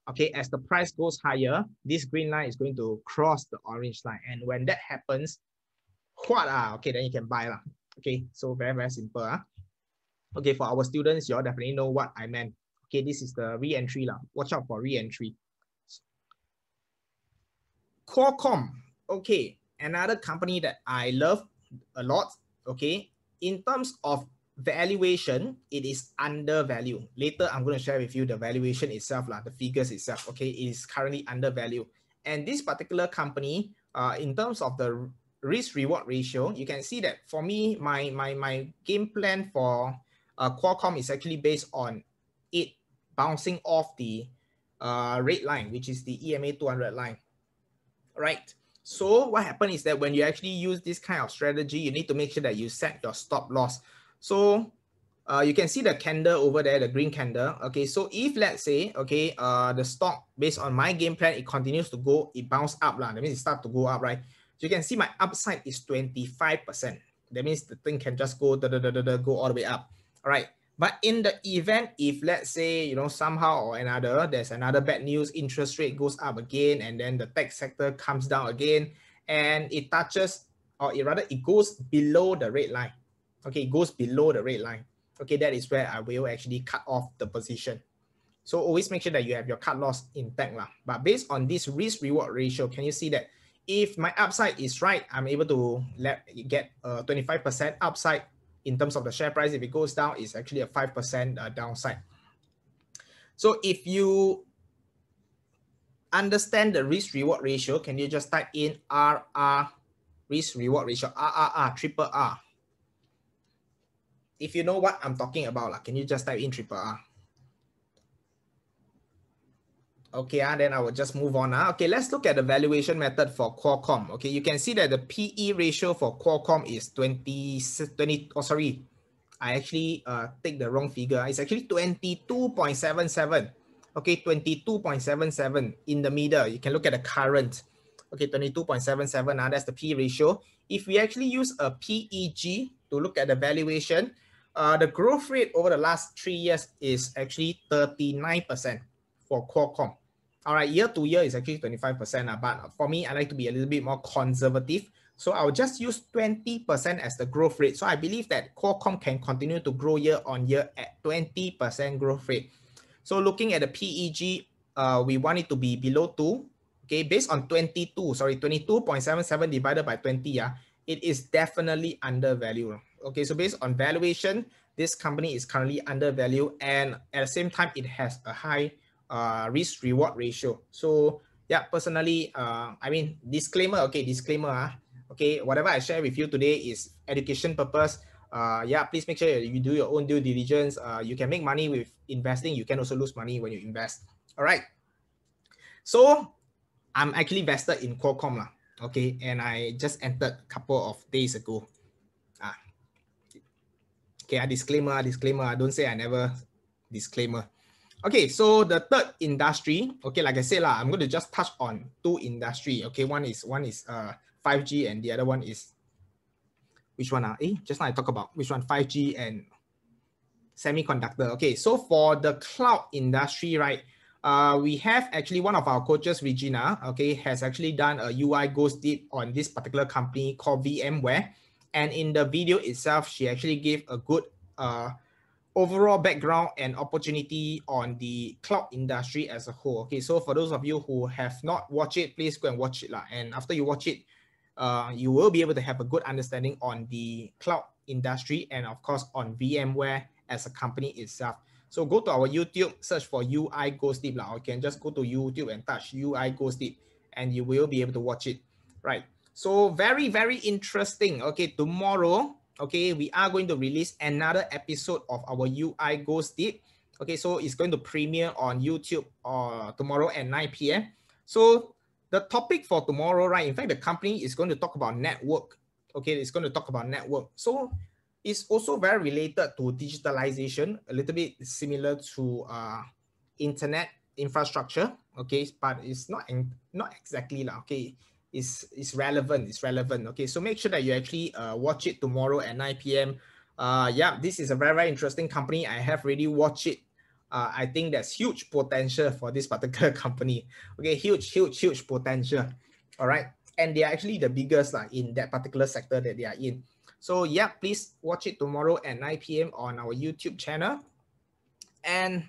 Speaker 1: okay, as the price goes higher, this green line is going to cross the orange line. And when that happens, What? Okay, then you can buy lah. Okay, so very, very simple. Okay, for our students, you all definitely know what I meant. Okay, this is the re-entry lah. Watch out for re-entry. Qualcomm. Okay, another company that I love a lot. Okay, in terms of valuation, it is undervalued. Later, I'm going to share with you the valuation itself, the figures itself. Okay, it is currently undervalued. And this particular company, in terms of the risk-reward ratio, you can see that for me, my game plan for Qualcomm is actually based on it bouncing off the red line, which is the EMA 200 line. Right. So what happened is that when you actually use this kind of strategy, you need to make sure that you set your stop loss. So you can see the candle over there, the green candle. Okay, so if let's say, okay, the stock based on my game plan, it continues to go, it bounce up lah. That means it start to go up, right? So you can see my upside is 25%. That means the thing can just go go all the way up. All right. But in the event, if let's say, you know, somehow or another, there's another bad news, interest rate goes up again, and then the tech sector comes down again, and it touches, or it goes below the red line. Okay, it goes below the red line. Okay, that is where I will actually cut off the position. So always make sure that you have your cut loss intact lah. But based on this risk reward ratio, can you see that if my upside is right, I'm able to get a 25% upside in terms of the share price. If it goes down, it's actually a 5% downside. So if you understand the risk reward ratio, can you just type in RR, risk reward ratio, RRR, triple R? If you know what I'm talking about, can you just type in triple R? Okay, then I will just move on. Okay, let's look at the valuation method for Qualcomm. Okay, you can see that the PE ratio for Qualcomm is 20, oh sorry, I actually take the wrong figure. It's actually 22.77. Okay, 22.77 in the middle. You can look at the current. Okay, 22.77, that's the PE ratio. If we actually use a PEG to look at the valuation, the growth rate over the last 3 years is actually 39% for Qualcomm. All right, year to year is actually 25%, but for me, I like to be a little bit more conservative. So I'll just use 20% as the growth rate. So I believe that Qualcomm can continue to grow year on year at 20% growth rate. So looking at the PEG, we want it to be below 2. Okay, based on 22.77 divided by 20, it is definitely undervalued. Okay, so based on valuation, this company is currently undervalued, and at the same time, it has a high risk reward ratio. So yeah, personally, I mean, disclaimer, okay, disclaimer, okay, whatever I share with you today is education purpose. Yeah, please make sure you do your own due diligence. You can make money with investing. You can also lose money when you invest. All right. So I'm actually vested in Qualcomm lah. Okay, and I just entered a couple of days ago. Okay, disclaimer. Don't say I never disclaimer. Okay, so the third industry, okay, like I said, I'm going to just touch on 2 industry. Okay, one is 5G, and the other one is, which one? Just now I talk about which one, 5G and semiconductor. Okay, so for the cloud industry, right, we have actually one of our coaches, Regina, okay, has actually done a UI Ghost Deep on this particular company called VMware. And in the video itself, she actually gave a good overall background and opportunity on the cloud industry as a whole. Okay, so for those of you who have not watched it, please go and watch it. And after you watch it, you will be able to have a good understanding on the cloud industry and of course on VMware as a company itself. So go to our YouTube, search for UI Ghost Deep, or you can just go to YouTube and touch UI Ghost Deep, and you will be able to watch it. Right. So very, very interesting. Okay, tomorrow, okay, we are going to release another episode of our UI Ghost Deep. Okay, so it's going to premiere on YouTube tomorrow at 9 p.m. So the topic for tomorrow, right? In fact, the company is going to talk about network. Okay, it's going to talk about network. So it's also very related to digitalization, a little bit similar to internet infrastructure. Okay, but it's not exactly okay. It's relevant. It's relevant. Okay, so make sure that you actually watch it tomorrow at 9 p.m. Yeah, this is a very, very interesting company. I have already watched it. I think there's huge potential for this particular company. Okay, huge potential. All right. and they are actually the biggest in that particular sector that they are in. So yeah, please watch it tomorrow at 9 p.m. on our YouTube channel. And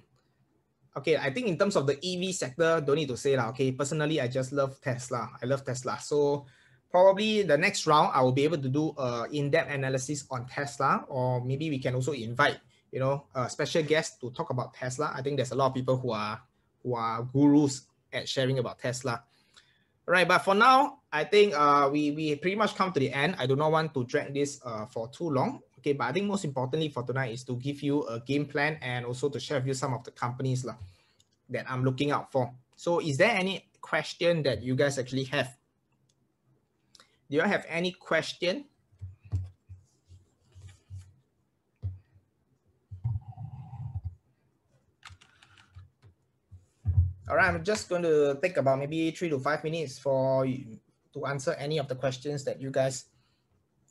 Speaker 1: okay, I think in terms of the EV sector, don't need to say lah. Okay, personally, I just love Tesla. I love Tesla. So probably the next round, I will be able to do in-depth analysis on Tesla, or maybe we can also invite, you know, a special guest to talk about Tesla. I think there's a lot of people who are gurus at sharing about Tesla. Right, but for now, I think we pretty much come to the end. I do not want to drag this for too long. Okay, but I think most importantly for tonight is to give you a game plan and also to share with you some of the companies that I'm looking out for. So is there any question that you guys actually have? Do you have any question? All right, I'm just going to take about maybe 3 to 5 minutes for you to answer any of the questions that you guys.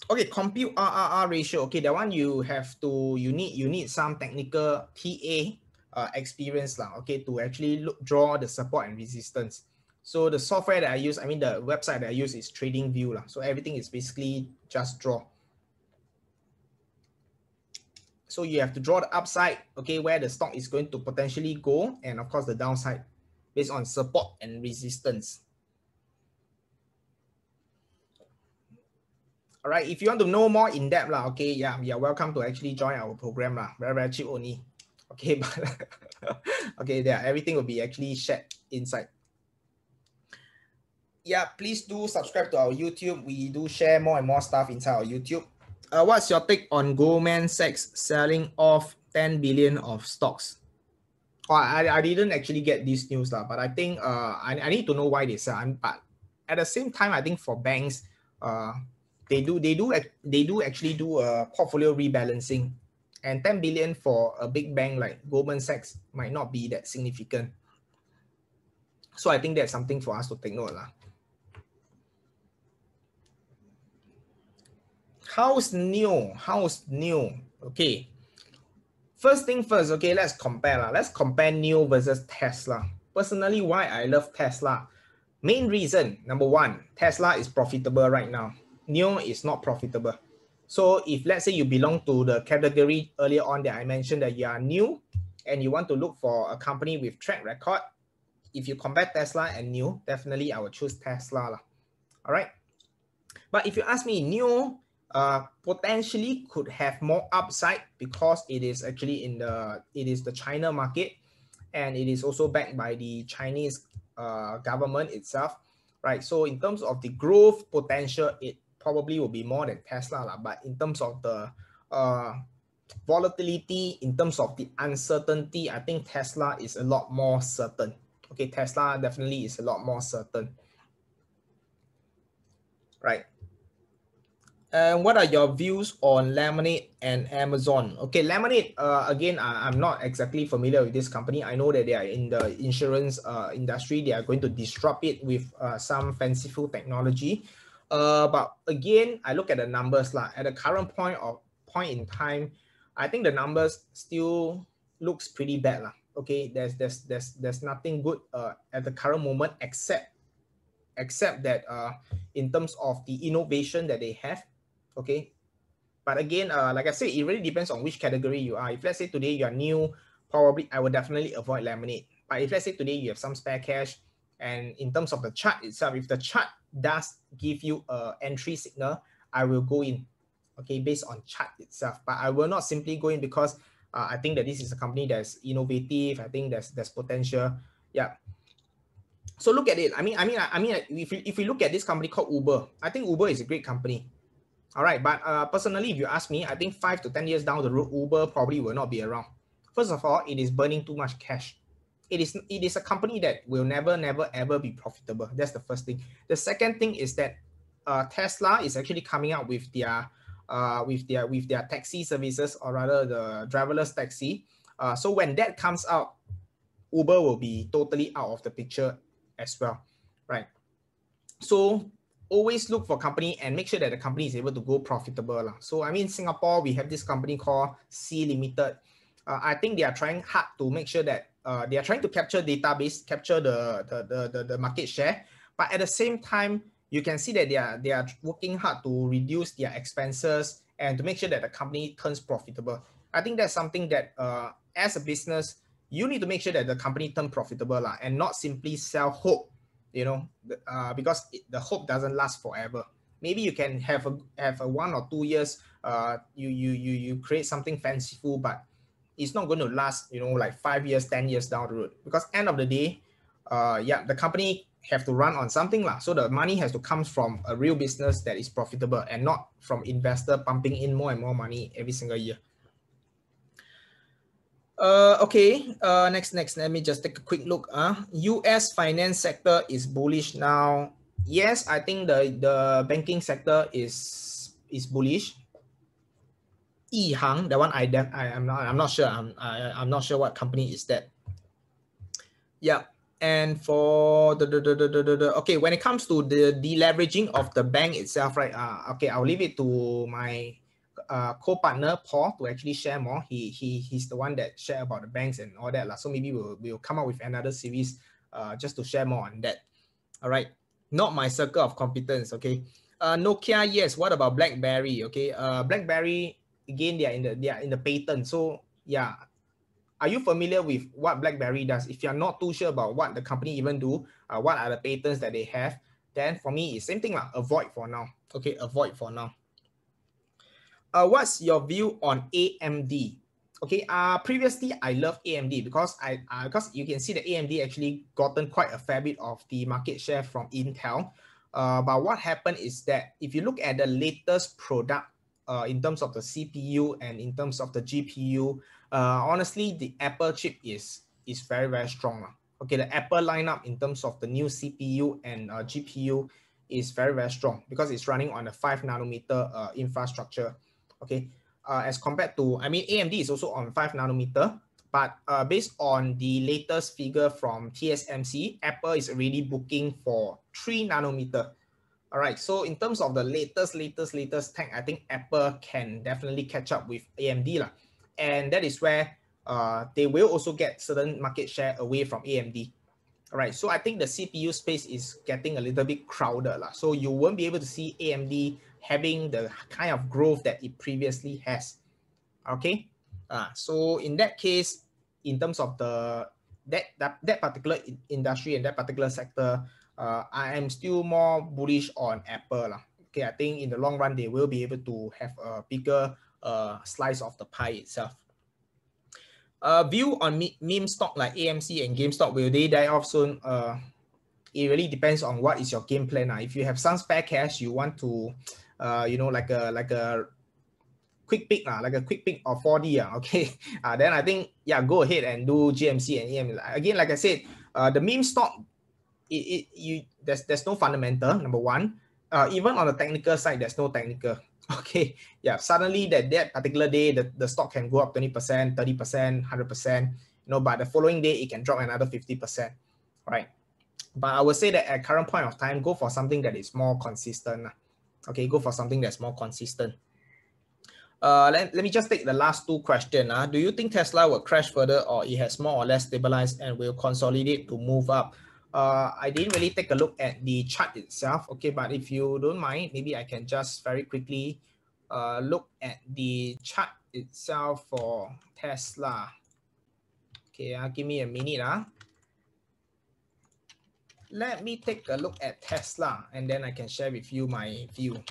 Speaker 1: Okay, compute RRR ratio. Okay, that one you need some technical TA experience okay, to actually draw the support and resistance. So the software that I use, I mean the website that I use is TradingView so everything is basically just draw. So you have to draw the upside, okay, where the stock is going to potentially go, and of course the downside based on support and resistance. All right, if you want to know more in depth okay, yeah, you're welcome to actually join our program very, very cheap only. Okay, but okay, there everything will be actually shared inside. Yeah, please do subscribe to our YouTube. We do share more and more stuff inside our YouTube. What's your take on Goldman Sachs selling off 10 billion of stocks? Oh, I didn't actually get this news but I think I need to know why they sell. But at the same time, I think for banks, they do actually do a portfolio rebalancing, and 10 billion for a big bank like Goldman Sachs might not be that significant. So I think that's something for us to take note How's new? Okay. First thing first, okay, let's compare. Let's compare NIO versus Tesla. Personally, why I love Tesla? Main reason, number one, Tesla is profitable right now. NIO is not profitable. So if let's say you belong to the category earlier on that I mentioned that you are new and you want to look for a company with track record, if you compare Tesla and NIO, definitely I would choose Tesla. All right. But if you ask me, NIO potentially could have more upside because it is actually it is the China market, and it is also backed by the Chinese government itself, right? So in terms of the growth potential, it probably will be more than Tesla but in terms of the volatility, in terms of the uncertainty, I think Tesla is a lot more certain. Okay, Tesla definitely is a lot more certain, right? And what are your views on Lemonade and Amazon? Okay, Lemonade, again, I'm not exactly familiar with this company. I know that they are in the insurance industry. They are going to disrupt it with some fanciful technology. But again, I look at the numbers at the current point in time, I think the numbers still looks pretty bad Okay, there's nothing good at the current moment except that in terms of the innovation that they have. Okay, but again, like I said, it really depends on which category you are. If let's say today you are new, probably I would definitely avoid Lemonade. But if let's say today you have some spare cash, and in terms of the chart itself, if the chart does give you an entry signal, I will go in, okay, based on chart itself. But I will not simply go in because I think that this is a company that's innovative. I think there's potential. Yeah. So look at it. I mean, if we look at this company called Uber, I think Uber is a great company. All right, but personally, if you ask me, I think 5 to 10 years down the road, Uber probably will not be around. First of all, it is burning too much cash. It is a company that will never ever be profitable. That's the first thing. The second thing is that Tesla is actually coming out with their taxi services, or rather the driverless taxi. So when that comes out, Uber will be totally out of the picture as well, right? So always look for company and make sure that the company is able to go profitable. So I mean, Singapore, we have this company called C Limited. I think they are trying hard to make sure that they are trying to capture database, capture the market share. But at the same time, you can see that they are working hard to reduce their expenses and to make sure that the company turns profitable. I think that's something that as a business, you need to make sure that the company turn profitable and not simply sell hope, you know, because the hope doesn't last forever. Maybe you can have a 1 or 2 years, you create something fanciful, but it's not going to last, you know, like 5 years, 10 years down the road, because end of the day, the company have to run on something lah. So the money has to come from a real business that is profitable and not from investor pumping in more and more money every single year. Okay, next. Let me just take a quick look. US finance sector is bullish now. Yes, I think the banking sector is bullish. Yihang, that one I'm not sure. I'm not sure what company is that. Yeah. And for okay, when it comes to the deleveraging of the bank itself, right? Okay, I'll leave it to my co-partner Paul to actually share more. He's the one that share about the banks and all that. So maybe we'll come up with another series just to share more on that. All right. Not my circle of competence. Okay. Nokia, yes. What about BlackBerry? Okay. BlackBerry, again, they are in the patent. So yeah. Are you familiar with what BlackBerry does? If you're not too sure about what the company even do, what are the patents that they have, then for me, it's same thing lah. Avoid for now. Okay, avoid for now. What's your view on AMD? Okay, previously I loved AMD because because you can see that AMD actually gotten quite a fair bit of the market share from Intel. But what happened is that if you look at the latest product in terms of the CPU and in terms of the GPU, honestly, the Apple chip is very, very strong. Okay, the Apple lineup in terms of the new CPU and GPU is very, very strong because it's running on a 5 nanometer infrastructure. Okay, as compared to, I mean, AMD is also on 5 nanometer, but based on the latest figure from TSMC, Apple is already booking for 3 nanometer. All right, so in terms of the latest tech, I think Apple can definitely catch up with AMD lah. And that is where they will also get certain market share away from AMD. All right, so I think the CPU space is getting a little bit crowded lah. So you won't be able to see AMD having the kind of growth that it previously has. Okay, so in that case, in terms of that particular industry and that particular sector, I am still more bullish on Apple lah. Okay, I think in the long run they will be able to have a bigger slice of the pie itself. View on meme stock like AMC and GameStop, will they die off soon? It really depends on what is your game plan. If you have some spare cash, you want to, you know, like a quick pick, like a quick pick of 4D, okay, then I think, yeah, go ahead and do GMC and EM. Again, like I said, the meme stock, there's no fundamental, number one. Even on the technical side, there's no technical. Okay, yeah, suddenly that particular day, the stock can go up 20%, 30%, 100%, you know, but the following day, it can drop another 50%, right? But I would say that at current point of time, go for something that is more consistent. Okay, go for something that's more consistent. Let me just take the last two questions. Do you think Tesla will crash further, or it has more or less stabilized and will consolidate to move up? I didn't really take a look at the chart itself. Okay, but if you don't mind, maybe I can just very quickly look at the chart itself for Tesla. Okay, give me a minute. Let me take a look at Tesla and then I can share with you my view.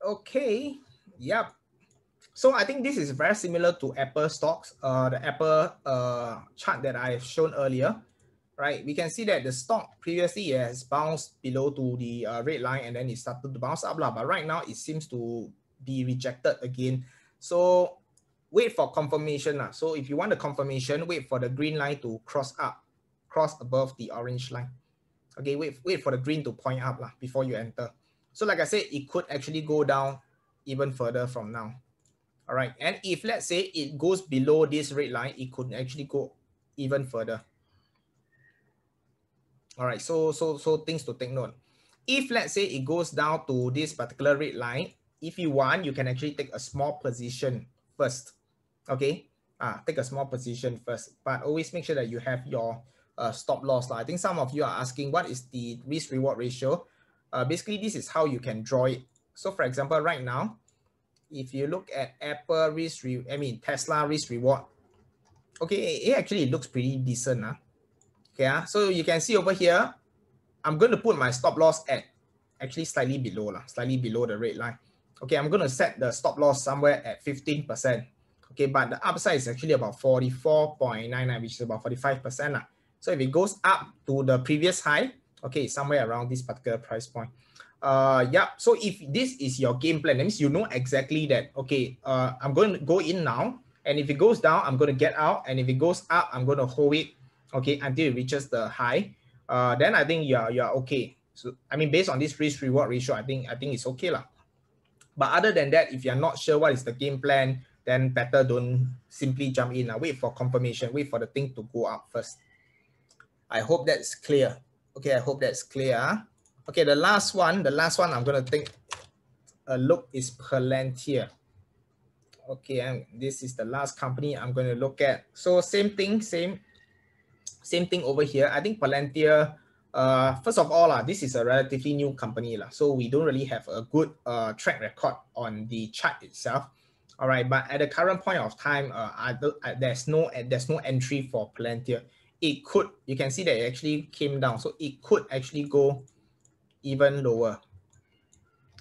Speaker 1: Okay, yep. So I think this is very similar to Apple stocks, the Apple chart that I've shown earlier, right? We can see that the stock previously has bounced below to the red line and then it started to bounce up, but right now it seems to be rejected again. So wait for confirmation. So if you want the confirmation, wait for the green line to cross above the orange line. Okay, wait for the green to point up before you enter. So like I said, it could actually go down even further from now. All right, and if let's say it goes below this red line, it could actually go even further. All right, so things to take note. If let's say it goes down to this particular red line, if you want, you can actually take a small position. first. Okay, take a small position first, but always make sure that you have your stop loss. I think some of you are asking what is the risk reward ratio. Basically, this is how you can draw it. So for example, right now, if you look at Apple Tesla risk reward, okay, it actually looks pretty decent. Okay, so you can see over here, I'm going to put my stop loss at actually slightly below the red line. Okay, I'm going to set the stop loss somewhere at 15%. Okay, but the upside is actually about 44.99, which is about 45%. So if it goes up to the previous high, okay, somewhere around this particular price point. Yeah, so if this is your game plan, that means you know exactly that, okay, I'm going to go in now, and if it goes down, I'm going to get out, and if it goes up, I'm going to hold it, okay, until it reaches the high. Then I think you're okay. So I mean, based on this risk reward ratio, I think it's okay lah. But other than that, if you're not sure what is the game plan, then better don't simply jump in. Wait for confirmation. Wait for the thing to go up first. I hope that's clear. Okay, I hope that's clear. Okay, the last one I'm gonna take a look is Palantir. Okay, and this is the last company I'm going to look at. So same thing over here. I think Palantir, first of all, this is a relatively new company. So we don't really have a good track record on the chart itself. All right, but at the current point of time, there's no entry for Palantir. It could, you can see that it actually came down. So it could actually go even lower.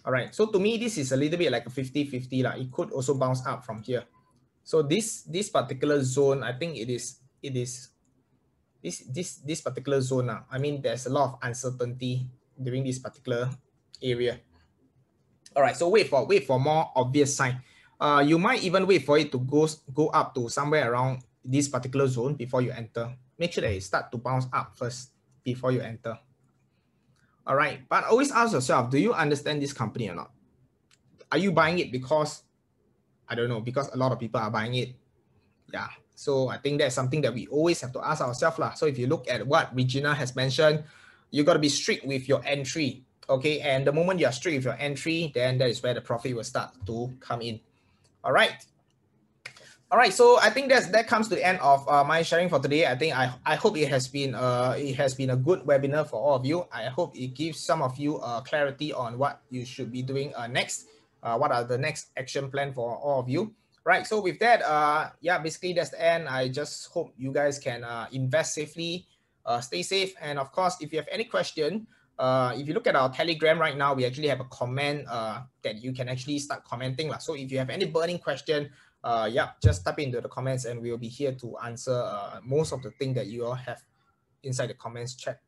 Speaker 1: All right, so to me, this is a little bit like a 50-50. It could also bounce up from here. So this particular zone, I think this particular zone. I mean, there's a lot of uncertainty during this particular area. All right, so wait for more obvious sign. You might even wait for it to go up to somewhere around this particular zone before you enter. Make sure that it start to bounce up first before you enter. All right, but always ask yourself, do you understand this company or not? Are you buying it because, I don't know, because a lot of people are buying it? Yeah, so I think that's something that we always have to ask ourselves. So if you look at what Regina has mentioned, you got to be strict with your entry. Okay, and the moment you are strict with your entry, then that is where the profit will start to come in. All right. All right, so I think that comes to the end of my sharing for today. I think I hope it has been a good webinar for all of you. I hope it gives some of you clarity on what you should be doing next. What are the next action plan for all of you? Right. So with that, yeah, basically that's the end. I just hope you guys can invest safely, stay safe, and of course, if you have any question, if you look at our Telegram right now, we actually have a comment that you can actually start commenting. So if you have any burning question, yeah, just type into the comments and we'll be here to answer most of the things that you all have inside the comments chat.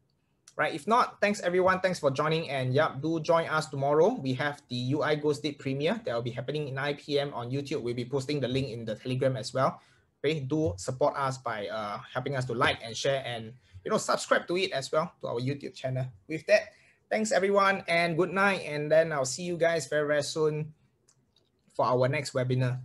Speaker 1: Right, if not, thanks everyone, thanks for joining, and yeah, do join us tomorrow. We have the UI Go State premiere that will be happening at 9 p.m. on YouTube. We'll be posting the link in the Telegram as well. Okay, do support us by helping us to like and share, and subscribe to it as well, to our YouTube channel. With that, thanks everyone and good night, and then I'll see you guys very, very soon for our next webinar.